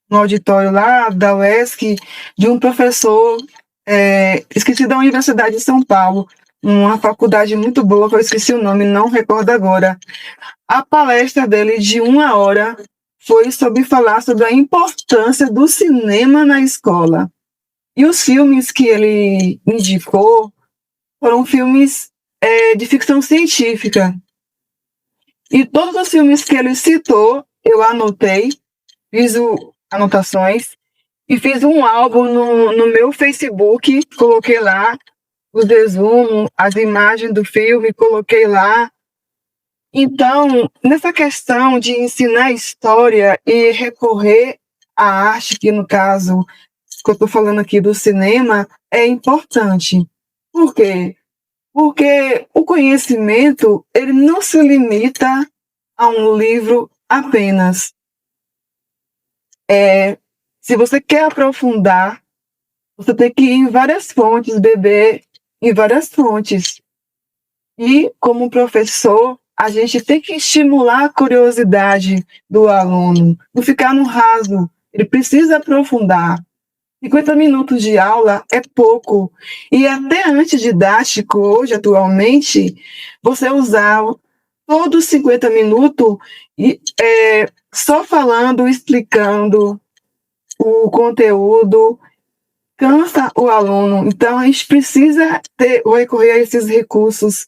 auditório lá da UESC de um professor, esqueci, da Universidade de São Paulo, uma faculdade muito boa, que eu esqueci o nome, não recordo agora. A palestra dele, de 1 hora, foi sobre falar sobre a importância do cinema na escola. E os filmes que ele indicou foram filmes de ficção científica. E todos os filmes que ele citou, eu anotei, fiz anotações e fiz um álbum no meu Facebook, coloquei lá os resumos, as imagens do filme, coloquei lá. Então, nessa questão de ensinar história e recorrer à arte, que no caso, que eu estou falando aqui do cinema, é importante. Por quê? Porque o conhecimento, ele não se limita a um livro apenas. Se você quer aprofundar, você tem que ir em várias fontes, beber em várias fontes. E, como professor, a gente tem que estimular a curiosidade do aluno, não ficar no raso. Ele precisa aprofundar. 50 minutos de aula é pouco. E até antididático, hoje, atualmente, você usar todos os 50 minutos só falando, explicando o conteúdo, cansa o aluno. Então, a gente precisa recorrer a esses recursos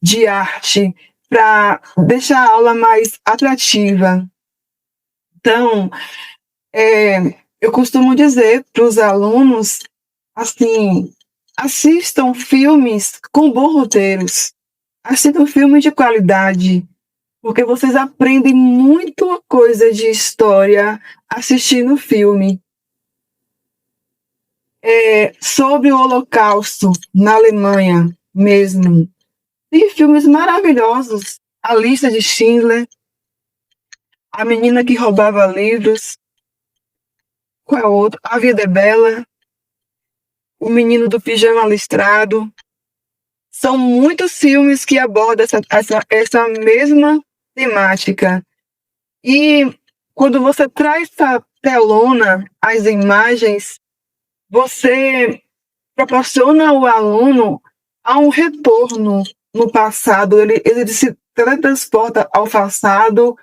de arte para deixar a aula mais atrativa. Então, eu costumo dizer para os alunos, assim, assistam filmes com bons roteiros, assistam filmes de qualidade, porque vocês aprendem muita coisa de história assistindo filme. Sobre o Holocausto na Alemanha mesmo. Tem filmes maravilhosos. A Lista de Schindler, A Menina que Roubava Livros, qual é o outro? A Vida é Bela, O Menino do Pijama Listrado. São muitos filmes que abordam essa mesma temática. E quando você traz essa telona, as imagens, você proporciona ao aluno a um retorno no passado. Ele se teletransporta ao passado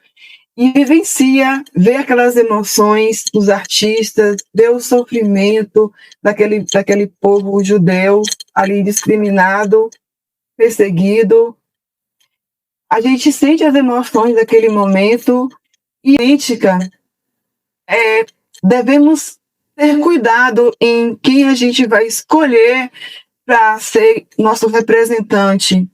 e vivencia, vê aquelas emoções dos artistas, vê o sofrimento daquele povo judeu ali discriminado, perseguido. A gente sente as emoções daquele momento e política, devemos ter cuidado em quem a gente vai escolher para ser nosso representante.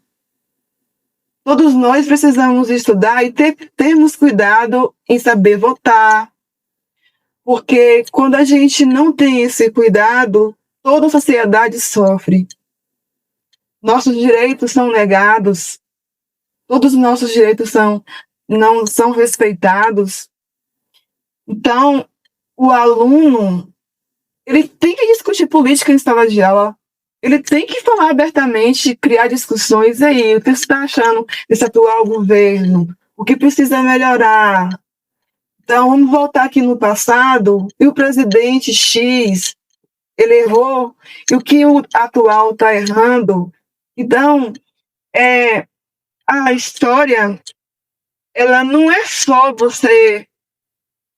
Todos nós precisamos estudar e termos cuidado em saber votar, porque quando a gente não tem esse cuidado, toda a sociedade sofre. Nossos direitos são negados, todos os nossos direitos não são respeitados. Então, o aluno, ele tem que discutir política em sala de aula, ele tem que falar abertamente, criar discussões. Aí, o que você está achando desse atual governo? O que precisa melhorar? Então, vamos voltar aqui no passado, e o presidente X, ele errou, e o que o atual está errando. Então, a história, ela não é só você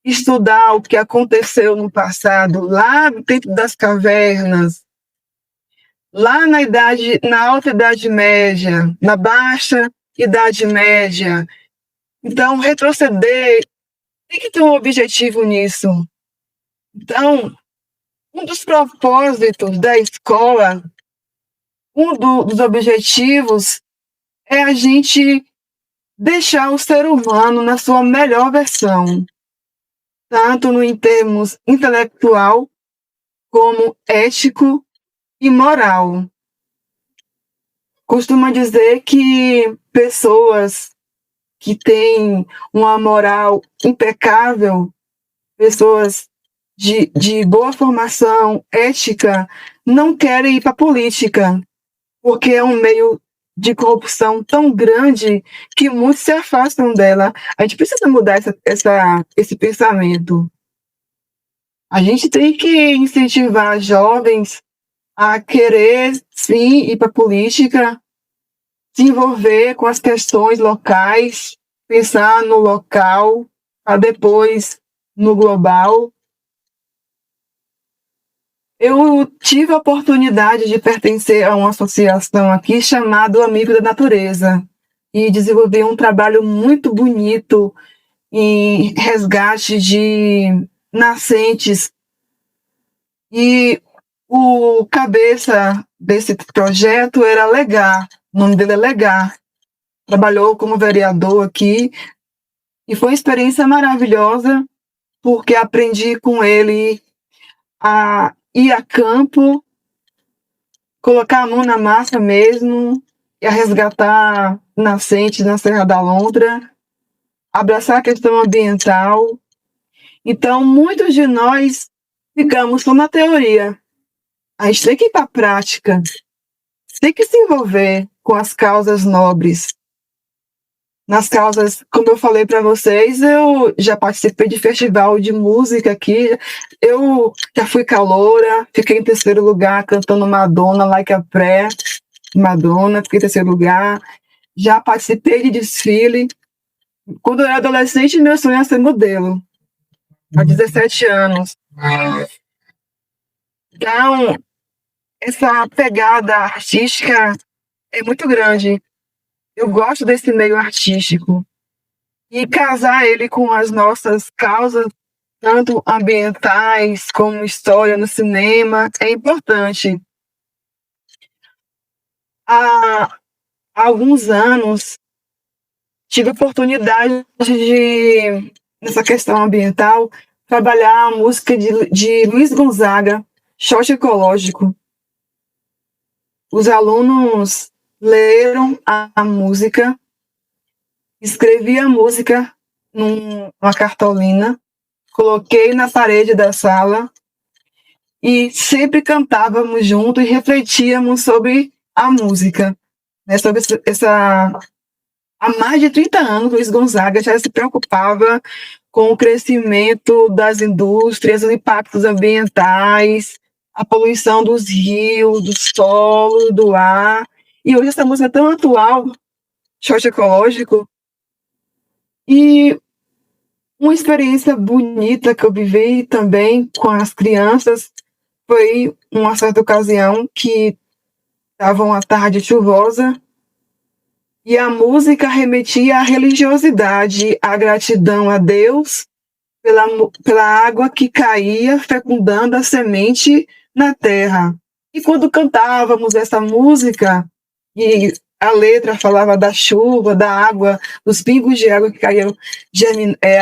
estudar o que aconteceu no passado, lá dentro das cavernas, lá na Alta Idade Média, na Baixa Idade Média. Então, retroceder, tem que ter um objetivo nisso. Então, um dos propósitos da escola, dos objetivos, é a gente deixar o ser humano na sua melhor versão, tanto em termos intelectual, como ético e moral. costuma dizer que pessoas que têm uma moral impecável, pessoas de boa formação ética, não querem ir para a política, porque é um meio de corrupção tão grande que muitos se afastam dela. A gente precisa mudar esse pensamento. A gente tem que incentivar jovens a querer, sim, ir para a política, se envolver com as questões locais, pensar no local, para depois no global. Eu tive a oportunidade de pertencer a uma associação aqui chamada Amigo da Natureza e desenvolvi um trabalho muito bonito em resgate de nascentes. E o cabeça desse projeto era Legar, o nome dele é Legar. Trabalhou como vereador aqui e foi uma experiência maravilhosa, porque aprendi com ele a ir a campo, colocar a mão na massa mesmo, e a resgatar nascentes na Serra da Lontra, abraçar a questão ambiental. Então, muitos de nós ficamos só na teoria. A gente tem que ir para a prática, tem que se envolver com as causas nobres. Nas causas, como eu falei para vocês, eu já participei de festival de música aqui. Eu já fui caloura, fiquei em terceiro lugar cantando Madonna, Like a Prayer. Madonna, fiquei em terceiro lugar. Já participei de desfile. Quando eu era adolescente, meu sonho era ser modelo, há 17 anos. Então, essa pegada artística é muito grande. Eu gosto desse meio artístico. E casar ele com as nossas causas, tanto ambientais como história no cinema, é importante. Há alguns anos, tive a oportunidade de, nessa questão ambiental, trabalhar a música de Luiz Gonzaga, Shot Ecológico. Os alunos leram a música, escrevi a música numa cartolina, coloquei na parede da sala e sempre cantávamos junto e refletíamos sobre a música. Sobre há mais de 30 anos, Luiz Gonzaga já se preocupava com o crescimento das indústrias, os impactos ambientais, a poluição dos rios, do solo, do ar. E hoje essa música é tão atual, Shot Ecológico. E uma experiência bonita que eu vivi também com as crianças foi uma certa ocasião que estava uma tarde chuvosa e a música remetia à religiosidade, à gratidão a Deus pela água que caía, fecundando a semente na terra. E quando cantávamos essa música, e a letra falava da chuva, da água, dos pingos de água que caíam,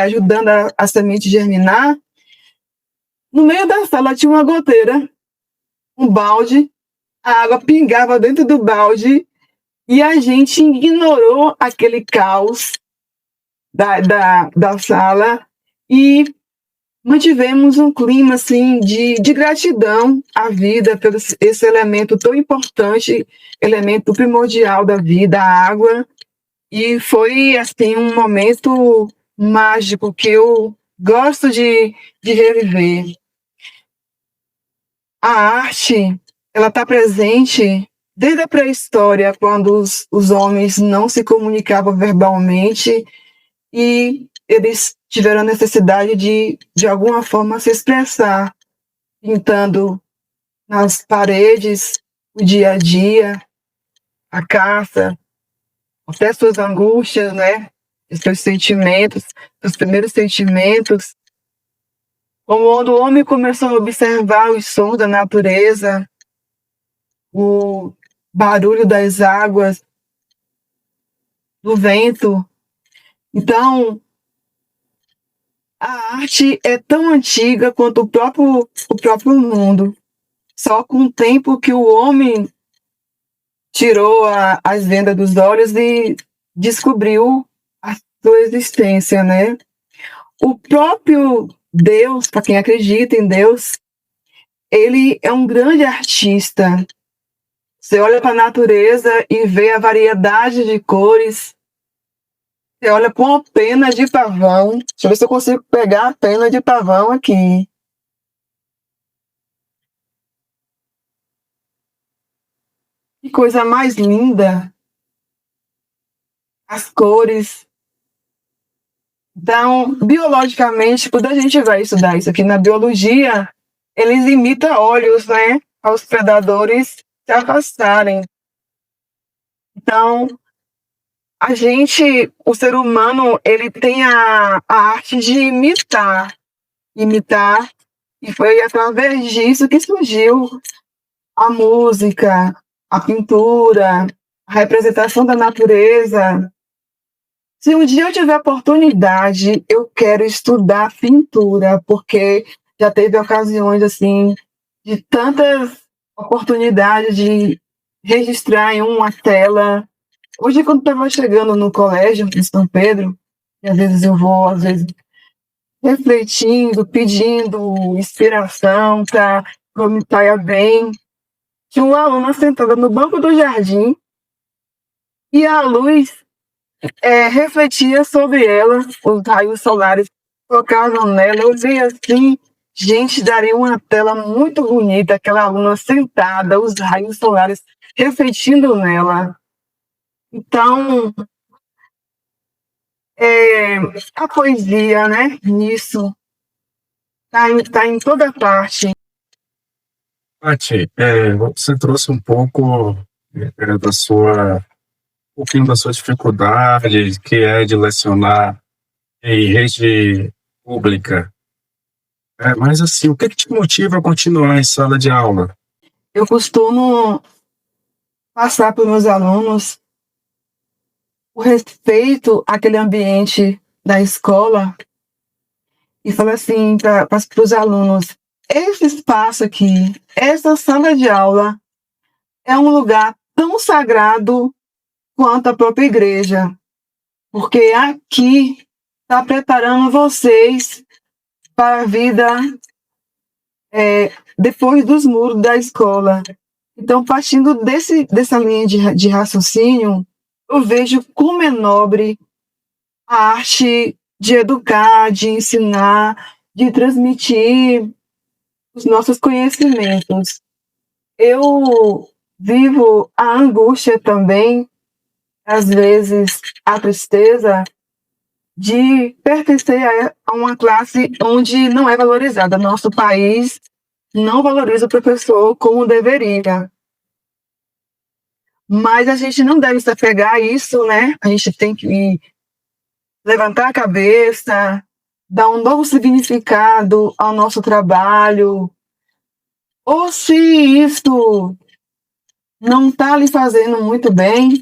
ajudando a semente germinar, no meio da sala tinha uma goteira, um balde, a água pingava dentro do balde e a gente ignorou aquele caos da sala e mantivemos um clima assim de gratidão à vida pelo esse elemento tão importante, elemento primordial da vida, a água. E foi assim um momento mágico que eu gosto de reviver. A arte, ela está presente desde a pré-história, quando os homens não se comunicavam verbalmente e eles tiveram a necessidade de alguma forma, se expressar, pintando nas paredes o dia a dia, a caça, até suas angústias, né? Os seus sentimentos, os primeiros sentimentos. Quando o homem começou a observar os sons da natureza, o barulho das águas, do vento. Então, a arte é tão antiga quanto o próprio mundo. Só com o tempo que o homem tirou as vendas dos olhos e descobriu a sua existência, né? O próprio Deus, para quem acredita em Deus, ele é um grande artista. Você olha para a natureza e vê a variedade de cores. Você olha para uma pena de pavão. Deixa eu ver se eu consigo pegar a pena de pavão aqui. Que coisa mais linda. As cores. Então, biologicamente, quando a gente vai estudar isso aqui na biologia, eles imitam olhos, né? Aos predadores se afastarem. Então, o ser humano, ele tem a arte de imitar, e foi através disso que surgiu a música, a pintura, a representação da natureza. Se um dia eu tiver oportunidade, eu quero estudar pintura, porque já teve ocasiões, assim, de tantas oportunidades de registrar em uma tela. Hoje, quando estava chegando no colégio, em São Pedro, e às vezes eu vou, refletindo, pedindo inspiração para eu me saia bem. Tinha uma aluna sentada no banco do jardim e a luz refletia sobre ela, os raios solares focavam nela. Eu vi assim, gente, daria uma tela muito bonita, aquela aluna sentada, os raios solares refletindo nela. Então, a poesia, né, nisso, tá em toda parte. Paty, você trouxe um pouco um pouquinho da sua dificuldade, que é de lecionar em rede pública. Mas assim, o que te motiva a continuar em sala de aula? Eu costumo passar para os meus alunos o respeito àquele ambiente da escola e falar assim para os alunos: esse espaço aqui, essa sala de aula, é um lugar tão sagrado quanto a própria igreja, porque aqui está preparando vocês para a vida depois dos muros da escola. Então, partindo dessa linha de raciocínio, eu vejo como é nobre a arte de educar, de ensinar, de transmitir os nossos conhecimentos. Eu vivo a angústia também, às vezes a tristeza, de pertencer a uma classe onde não é valorizada. Nosso país não valoriza o professor como deveria. Mas a gente não deve se apegar a isso, né? A gente tem que levantar a cabeça, dar um novo significado ao nosso trabalho. Ou se isso não está lhe fazendo muito bem,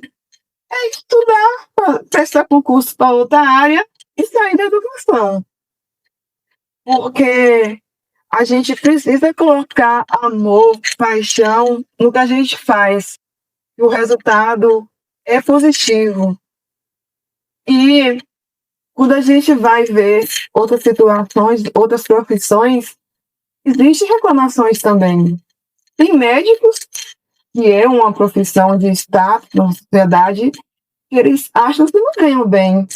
é estudar, prestar concurso para outra área e sair da educação. Porque a gente precisa colocar amor, paixão no que a gente faz. E o resultado é positivo. E quando a gente vai ver outras situações, outras profissões, existem reclamações também. Tem médicos, que é uma profissão de status na sociedade, que eles acham que não ganham bem,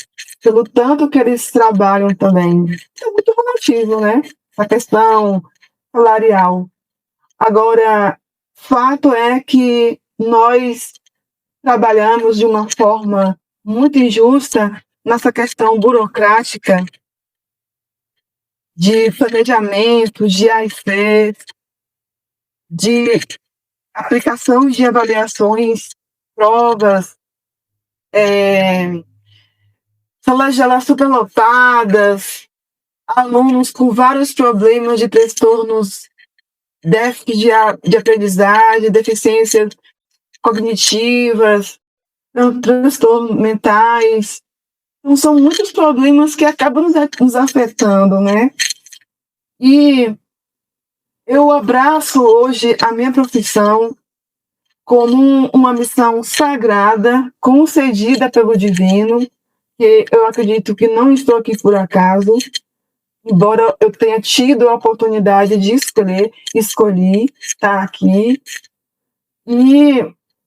pelo tanto que eles trabalham também. É muito relativo, né? Essa questão salarial. Agora, fato é que nós trabalhamos de uma forma muito injusta nessa questão burocrática de planejamento, de AIC, de aplicação de avaliações, provas, salas de aula superlotadas, alunos com vários problemas de transtornos, déficit de aprendizagem, deficiências cognitivas, transtornos mentais. Então, são muitos problemas que acabam nos afetando, né? E eu abraço hoje a minha profissão como uma missão sagrada, concedida pelo Divino, que eu acredito que não estou aqui por acaso, embora eu tenha tido a oportunidade de escolhi estar aqui. E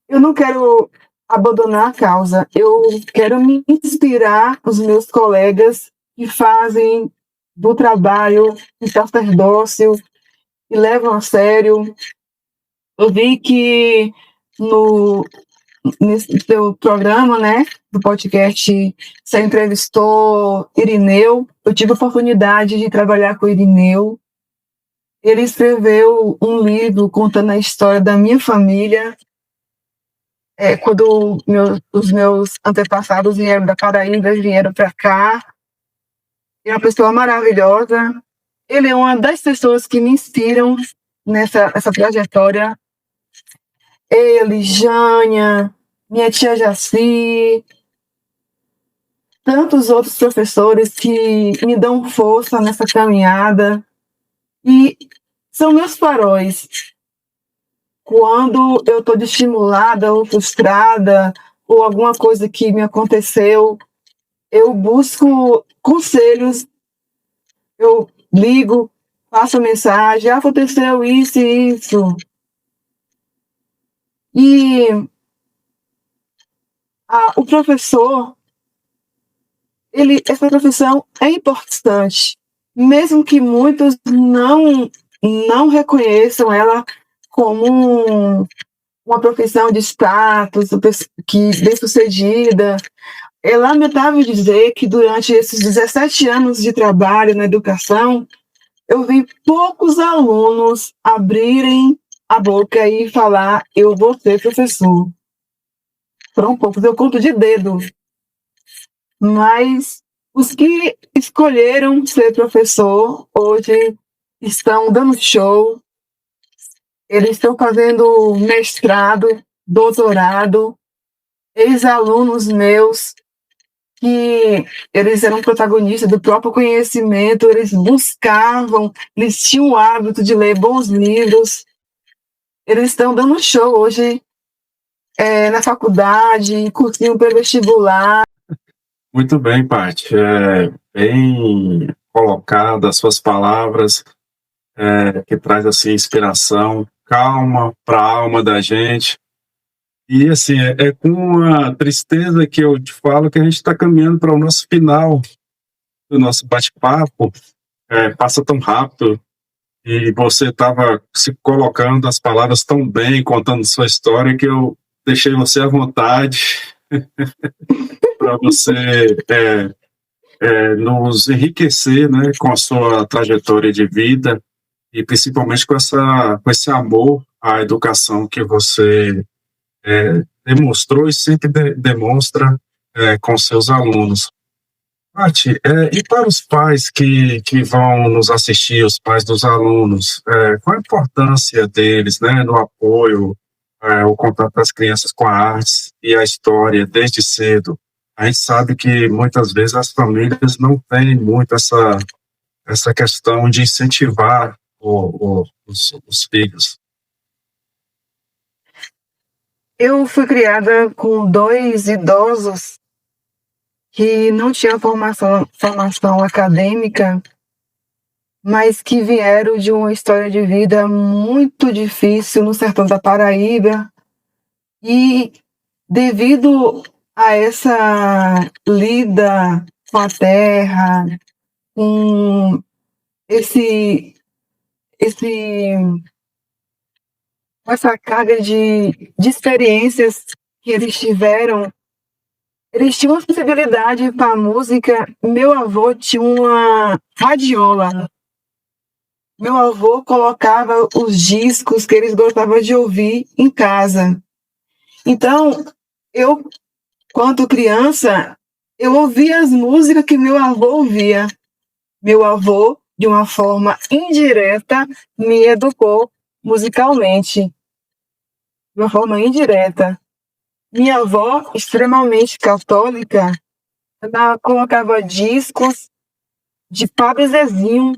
eu não quero abandonar a causa, eu quero me inspirar os meus colegas que fazem do trabalho um sacerdócio e levam a sério. Eu vi que nesse teu programa, né, do podcast, você entrevistou Irineu. Eu tive a oportunidade de trabalhar com o Irineu. Ele escreveu um livro contando a história da minha família, quando os meus antepassados vieram da Paraíba, vieram para cá. É uma pessoa maravilhosa. Ele é uma das pessoas que me inspiram nessa trajetória. Ele, Jânia, minha tia Jaci, tantos outros professores que me dão força nessa caminhada e são meus faróis. Quando eu estou desestimulada ou frustrada ou alguma coisa que me aconteceu, eu busco conselhos, eu ligo, faço mensagem, aconteceu isso e isso. E o professor, essa profissão é importante, mesmo que muitos não reconheçam ela como uma profissão de status, que bem-sucedida. É lamentável dizer que durante esses 17 anos de trabalho na educação, eu vi poucos alunos abrirem a boca e falar: eu vou ser professor. Foram poucos, eu conto de dedo. Mas os que escolheram ser professor hoje estão dando show, eles estão fazendo mestrado, doutorado, ex-alunos meus, que eles eram protagonistas do próprio conhecimento, eles buscavam, eles tinham o hábito de ler bons livros, eles estão dando show hoje na faculdade, cursinho pré-vestibular. Muito bem, Paty. Bem colocadas as suas palavras, que traz assim inspiração, calma para a alma da gente. E assim, é com uma tristeza que eu te falo que a gente está caminhando para o nosso final do nosso bate-papo. Passa tão rápido e você estava se colocando as palavras tão bem, contando sua história, que eu deixei você à vontade para você nos enriquecer, né, com a sua trajetória de vida e principalmente com esse amor à educação que você demonstrou e sempre demonstra com seus alunos. Paty, e para os pais que vão nos assistir, os pais dos alunos, qual a importância deles, né, no apoio, o contato das crianças com a arte e a história desde cedo? A gente sabe que muitas vezes as famílias não têm muito essa questão de incentivar os filhos. Eu fui criada com 2 idosos que não tinham formação acadêmica, mas que vieram de uma história de vida muito difícil no sertão da Paraíba. E devido a essa lida com a terra, com essa carga de experiências que eles tiveram, eles tinham uma sensibilidade para a música. Meu avô tinha uma radiola. Meu avô colocava os discos que eles gostavam de ouvir em casa. Então, eu, quando criança, eu ouvia as músicas que meu avô ouvia. Meu avô, de uma forma indireta, me educou musicalmente. De uma forma indireta. Minha avó, extremamente católica, ela colocava discos de Padre Zezinho.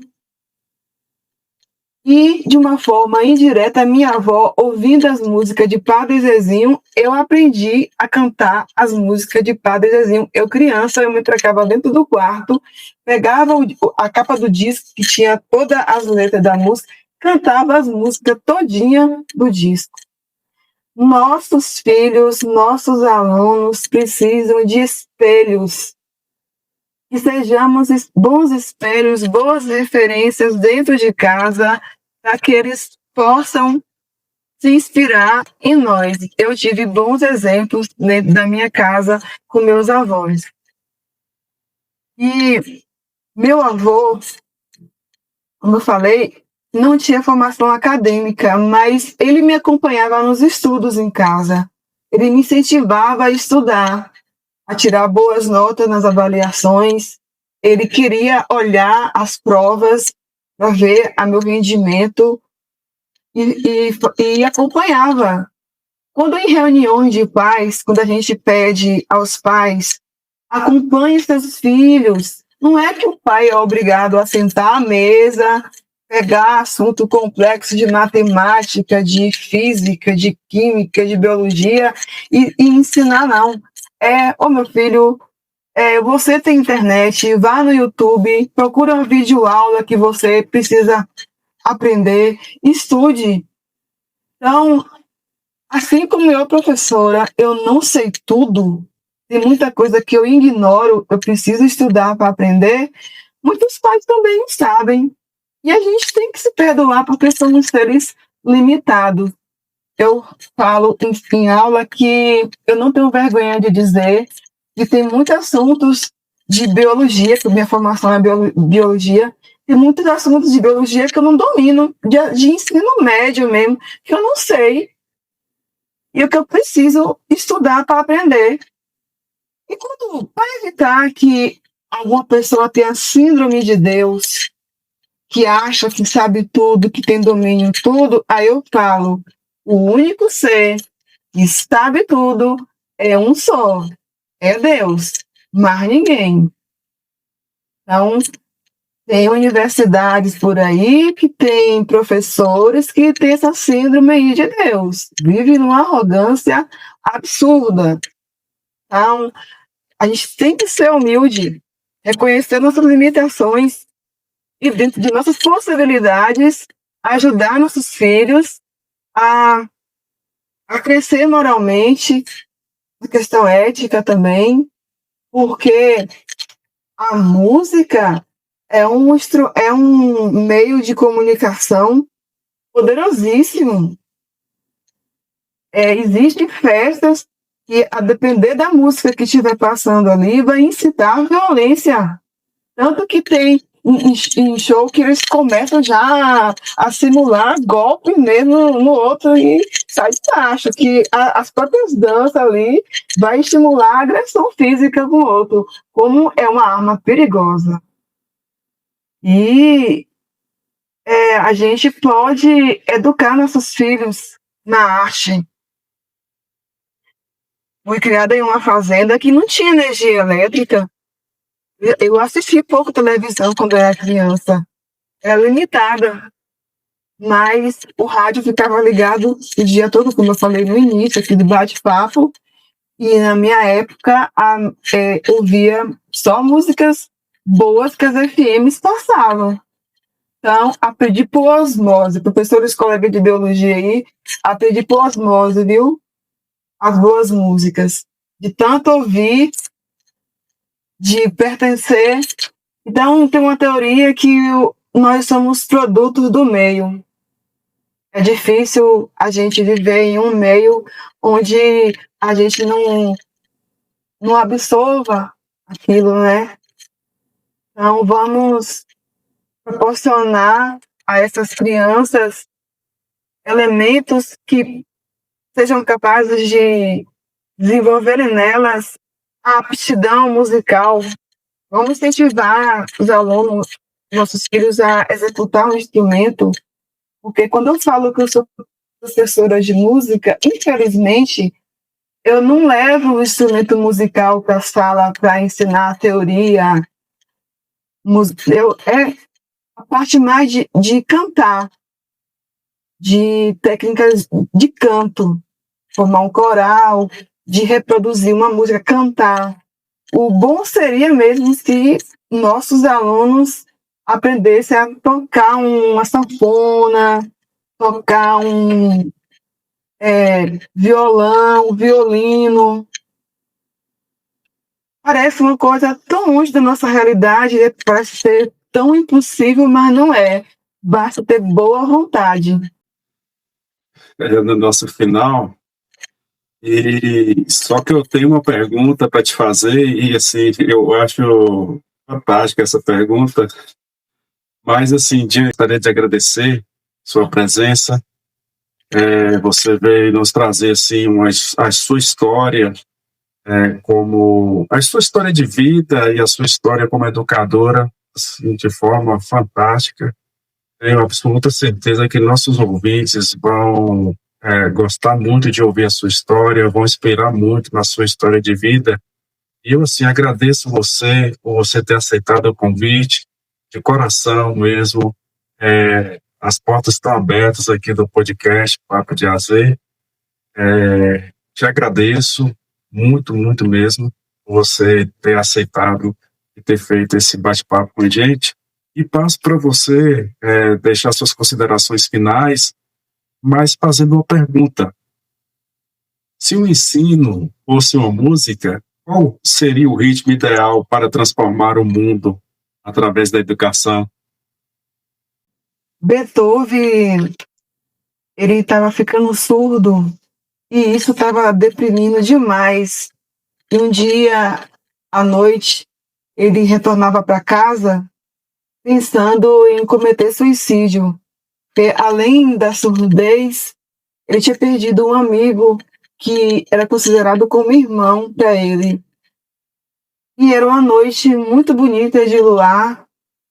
E, de uma forma indireta, minha avó, ouvindo as músicas de Padre Zezinho, eu aprendi a cantar as músicas de Padre Zezinho. Eu, criança, eu me trancava dentro do quarto, pegava a capa do disco, que tinha todas as letras da música, cantava as músicas todinha do disco. Nossos filhos, nossos alunos precisam de espelhos. Que sejamos bons espelhos, boas referências dentro de casa, para que eles possam se inspirar em nós. Eu tive bons exemplos dentro da minha casa com meus avós. E meu avô, como eu falei, não tinha formação acadêmica, mas ele me acompanhava nos estudos em casa. Ele me incentivava a estudar, a tirar boas notas nas avaliações. Ele queria olhar as provas para ver a meu rendimento e acompanhava. Quando em reuniões de pais, quando a gente pede aos pais, acompanhe seus filhos. Não é que o pai é obrigado a sentar à mesa, pegar assunto complexo de matemática, de física, de química, de biologia e ensinar, não. Meu filho, você tem internet, vá no YouTube, procura uma videoaula que você precisa aprender, estude. Então, assim como eu, professora, eu não sei tudo, tem muita coisa que eu ignoro, eu preciso estudar para aprender, muitos pais também não sabem. E a gente tem que se perdoar porque somos seres limitados. Eu falo em aula que eu não tenho vergonha de dizer que tem muitos assuntos de biologia, que minha formação é biologia, tem muitos assuntos de biologia que eu não domino, de ensino médio mesmo, que eu não sei. E o que eu preciso estudar para aprender. E para evitar que alguma pessoa tenha síndrome de Deus, que acha que sabe tudo, que tem domínio de tudo, aí eu falo, o único ser que sabe tudo é um só, é Deus, mais ninguém. Então, tem universidades por aí que tem professores que têm essa síndrome aí de Deus, vivem numa arrogância absurda. Então, a gente tem que ser humilde, reconhecer nossas limitações e, dentro de nossas possibilidades, ajudar nossos filhos a crescer moralmente, na questão ética também, porque a música é um meio de comunicação poderosíssimo. Existem festas que, a depender da música que estiver passando ali, vai incitar a violência. Tanto que tem em show que eles começam já a simular golpe mesmo no outro e sai de baixo, que as próprias danças ali vai estimular a agressão física com o outro, como é uma arma perigosa. E a gente pode educar nossos filhos na arte. Fui criada em uma fazenda que não tinha energia elétrica. Eu assisti pouco televisão quando eu era criança. Era limitada. Mas o rádio ficava ligado o dia todo, como eu falei no início, aqui do bate-papo. E na minha época, ouvia só músicas boas que as FMs passavam. Então, aprendi por osmose. Professores, colegas de biologia aí, aprendi por osmose, viu? As boas músicas. De tanto ouvir, de pertencer. Então, tem uma teoria que nós somos produtos do meio. É difícil a gente viver em um meio onde a gente não absorva aquilo, né? Então, vamos proporcionar a essas crianças elementos que sejam capazes de desenvolverem nelas a aptidão musical. Vamos incentivar os alunos, nossos filhos, a executar um instrumento, porque quando eu falo que eu sou professora de música, infelizmente, eu não levo o instrumento musical para a sala para ensinar a teoria. A parte mais de cantar. de técnicas de canto, formar um coral, de reproduzir uma música, cantar. O bom seria mesmo se nossos alunos aprendessem a tocar uma sanfona, tocar um violão, violino. Parece uma coisa tão longe da nossa realidade, parece ser tão impossível, mas não é. Basta ter boa vontade. No nosso final, e só que eu tenho uma pergunta para te fazer, e assim, eu acho fantástica essa pergunta, mas assim, gostaria de agradecer sua presença. Você veio nos trazer assim a sua história, como a sua história de vida e a sua história como educadora, assim, de forma fantástica. Tenho absoluta certeza que nossos ouvintes vão gostar muito de ouvir a sua história, vão inspirar muito na sua história de vida. E eu, assim, agradeço você por você ter aceitado o convite, de coração mesmo. As portas estão abertas aqui do podcast Papo de AZ. Te agradeço muito, muito mesmo por você ter aceitado e ter feito esse bate-papo com a gente. E passo para você deixar suas considerações finais, mas fazendo uma pergunta. Se o ensino fosse uma música, qual seria o ritmo ideal para transformar o mundo através da educação? Beethoven, ele estava ficando surdo e isso estava deprimindo demais. E um dia, à noite, ele retornava para casa pensando em cometer suicídio. Porque, além da surdez, ele tinha perdido um amigo que era considerado como irmão para ele. E era uma noite muito bonita de luar,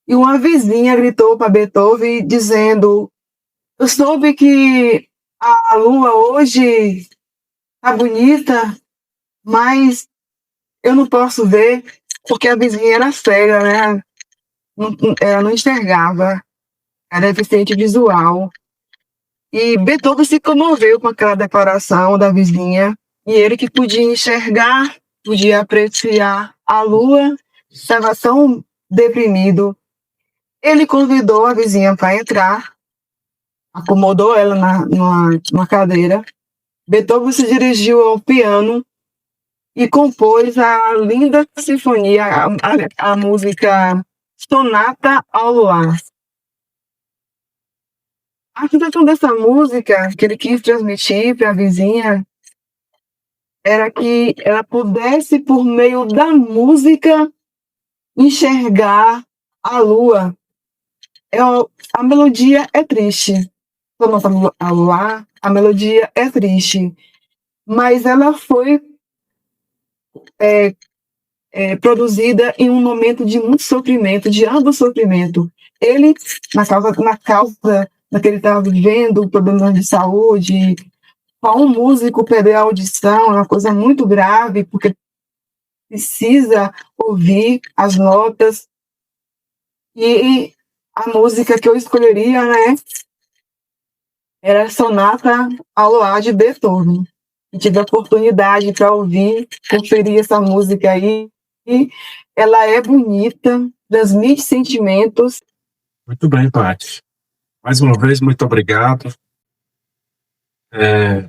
e uma vizinha gritou para Beethoven dizendo: eu soube que a lua hoje está bonita, mas eu não posso ver porque a vizinha era cega, né? Ela não enxergava, era deficiente visual. E Beethoven se comoveu com aquela declaração da vizinha, e ele que podia enxergar, podia apreciar a lua, estava tão deprimido. Ele convidou a vizinha para entrar, acomodou ela numa cadeira. Beethoven se dirigiu ao piano e compôs a linda sinfonia, a música Sonata ao Luar. A sensação dessa música que ele quis transmitir para a vizinha era que ela pudesse, por meio da música, enxergar a lua. A melodia é triste. Sonata ao Luar, a melodia é triste. Mas ela foi produzida em um momento de muito sofrimento, de amplo sofrimento. Ele, na causa da que ele estava vivendo, problemas de saúde, para um músico perder a audição é uma coisa muito grave, porque precisa ouvir as notas. E a música que eu escolheria, né, era a Sonata ao Luar de Beethoven. Eu tive a oportunidade para ouvir, conferir essa música aí. E ela é bonita, transmite sentimentos. Muito bem, Paty. Mais uma vez, muito obrigado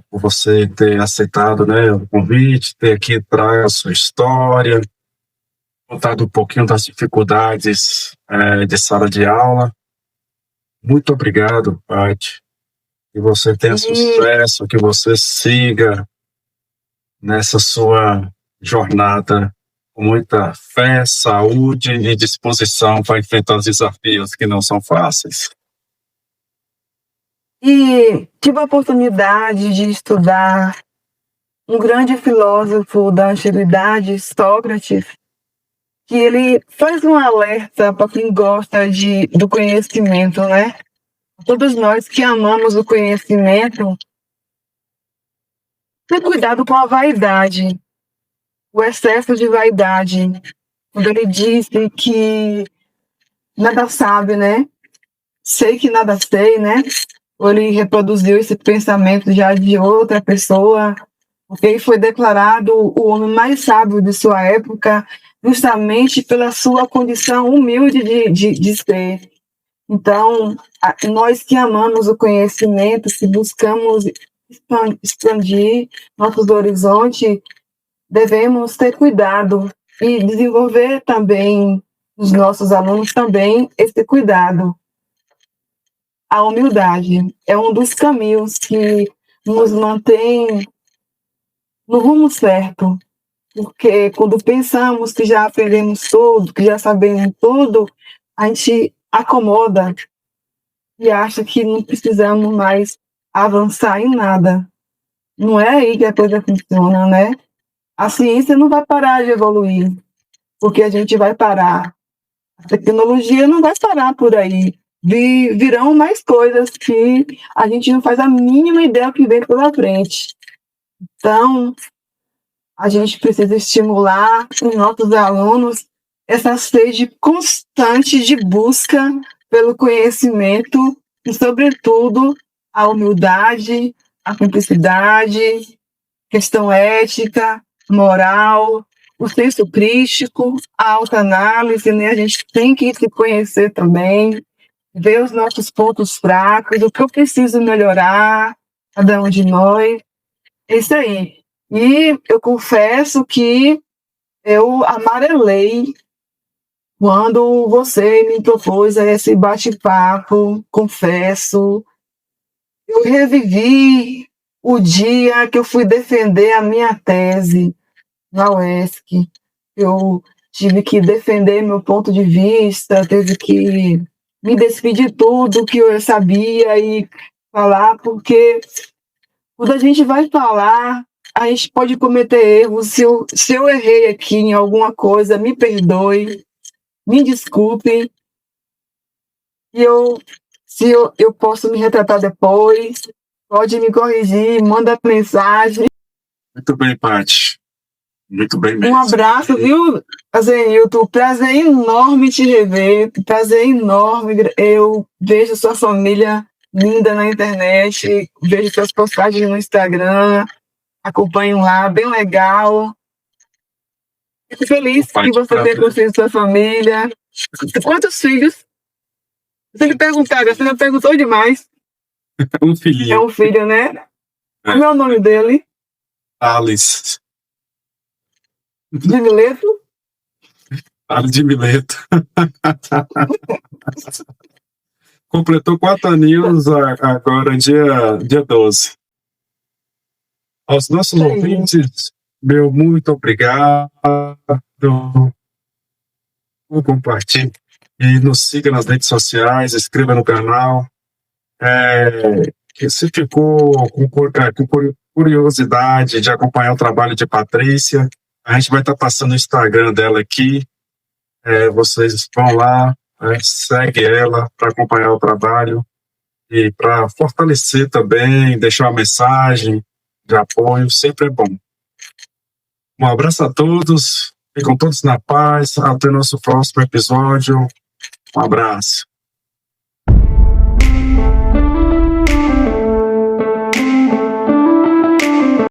por você ter aceitado, né, o convite, ter aqui trago a sua história, contado um pouquinho das dificuldades de sala de aula. Muito obrigado, Paty. Que você tenha sucesso, que você siga nessa sua jornada com muita fé, saúde e disposição para enfrentar os desafios que não são fáceis. E tive a oportunidade de estudar um grande filósofo da antiguidade, Sócrates, que ele faz um alerta para quem gosta do conhecimento, né? Todos nós que amamos o conhecimento, ter cuidado com a vaidade, o excesso de vaidade. Quando ele disse que nada sabe, né? Sei que nada sei, né? ou ele reproduziu esse pensamento já de outra pessoa, porque ele foi declarado o homem mais sábio de sua época, justamente pela sua condição humilde de ser. Então, nós que amamos o conhecimento, se buscamos expandir nossos horizontes, devemos ter cuidado e desenvolver também nos nossos alunos também esse cuidado. A humildade é um dos caminhos que nos mantém no rumo certo, porque quando pensamos que já aprendemos tudo, que já sabemos tudo, a gente acomoda e acha que não precisamos mais avançar em nada. Não é aí que a coisa funciona, né? A ciência não vai parar de evoluir, porque a gente vai parar. A tecnologia não vai parar por aí. Virão mais coisas que a gente não faz a mínima ideia que vem pela frente. Então, a gente precisa estimular os nossos alunos essa sede constante de busca pelo conhecimento e, sobretudo, a humildade, a cumplicidade, questão ética, moral, o senso crítico, a autoanálise, né? A gente tem que se conhecer também, ver os nossos pontos fracos, o que eu preciso melhorar, cada um de nós. É isso aí. E eu confesso que eu amarelei quando você me propôs esse bate-papo, confesso. Eu revivi o dia que eu fui defender a minha tese na UESC. Eu tive que defender meu ponto de vista, teve que me despedir de tudo que eu sabia e falar, porque quando a gente vai falar, a gente pode cometer erros. Se eu errei aqui em alguma coisa, me perdoe, me desculpem. Se eu posso me retratar depois, pode me corrigir, manda mensagem. Muito bem, Paty. Muito bem mesmo. Um abraço, viu, Azenilton? Prazer enorme te rever, prazer enorme. Eu vejo sua família linda na internet, vejo suas postagens no Instagram, acompanho lá, bem legal. Fico feliz que você tenha construído sua família. Quantos filhos? Você me perguntaram, você me perguntou demais. Um filhinho. É um filho, né? Como é o nome dele? Alice. De Mileto? Alice de Mileto. Completou 4 aninhos agora, dia 12. Aos nossos ouvintes, meu muito obrigado. Compartilhe e nos siga nas redes sociais, inscreva no canal. Que se ficou com curiosidade de acompanhar o trabalho de Patrícia, a gente vai estar passando o Instagram dela aqui. Vocês vão lá, segue ela para acompanhar o trabalho e para fortalecer também, deixar uma mensagem de apoio, sempre é bom. Um abraço a todos, fiquem todos na paz, até nosso próximo episódio. Um abraço.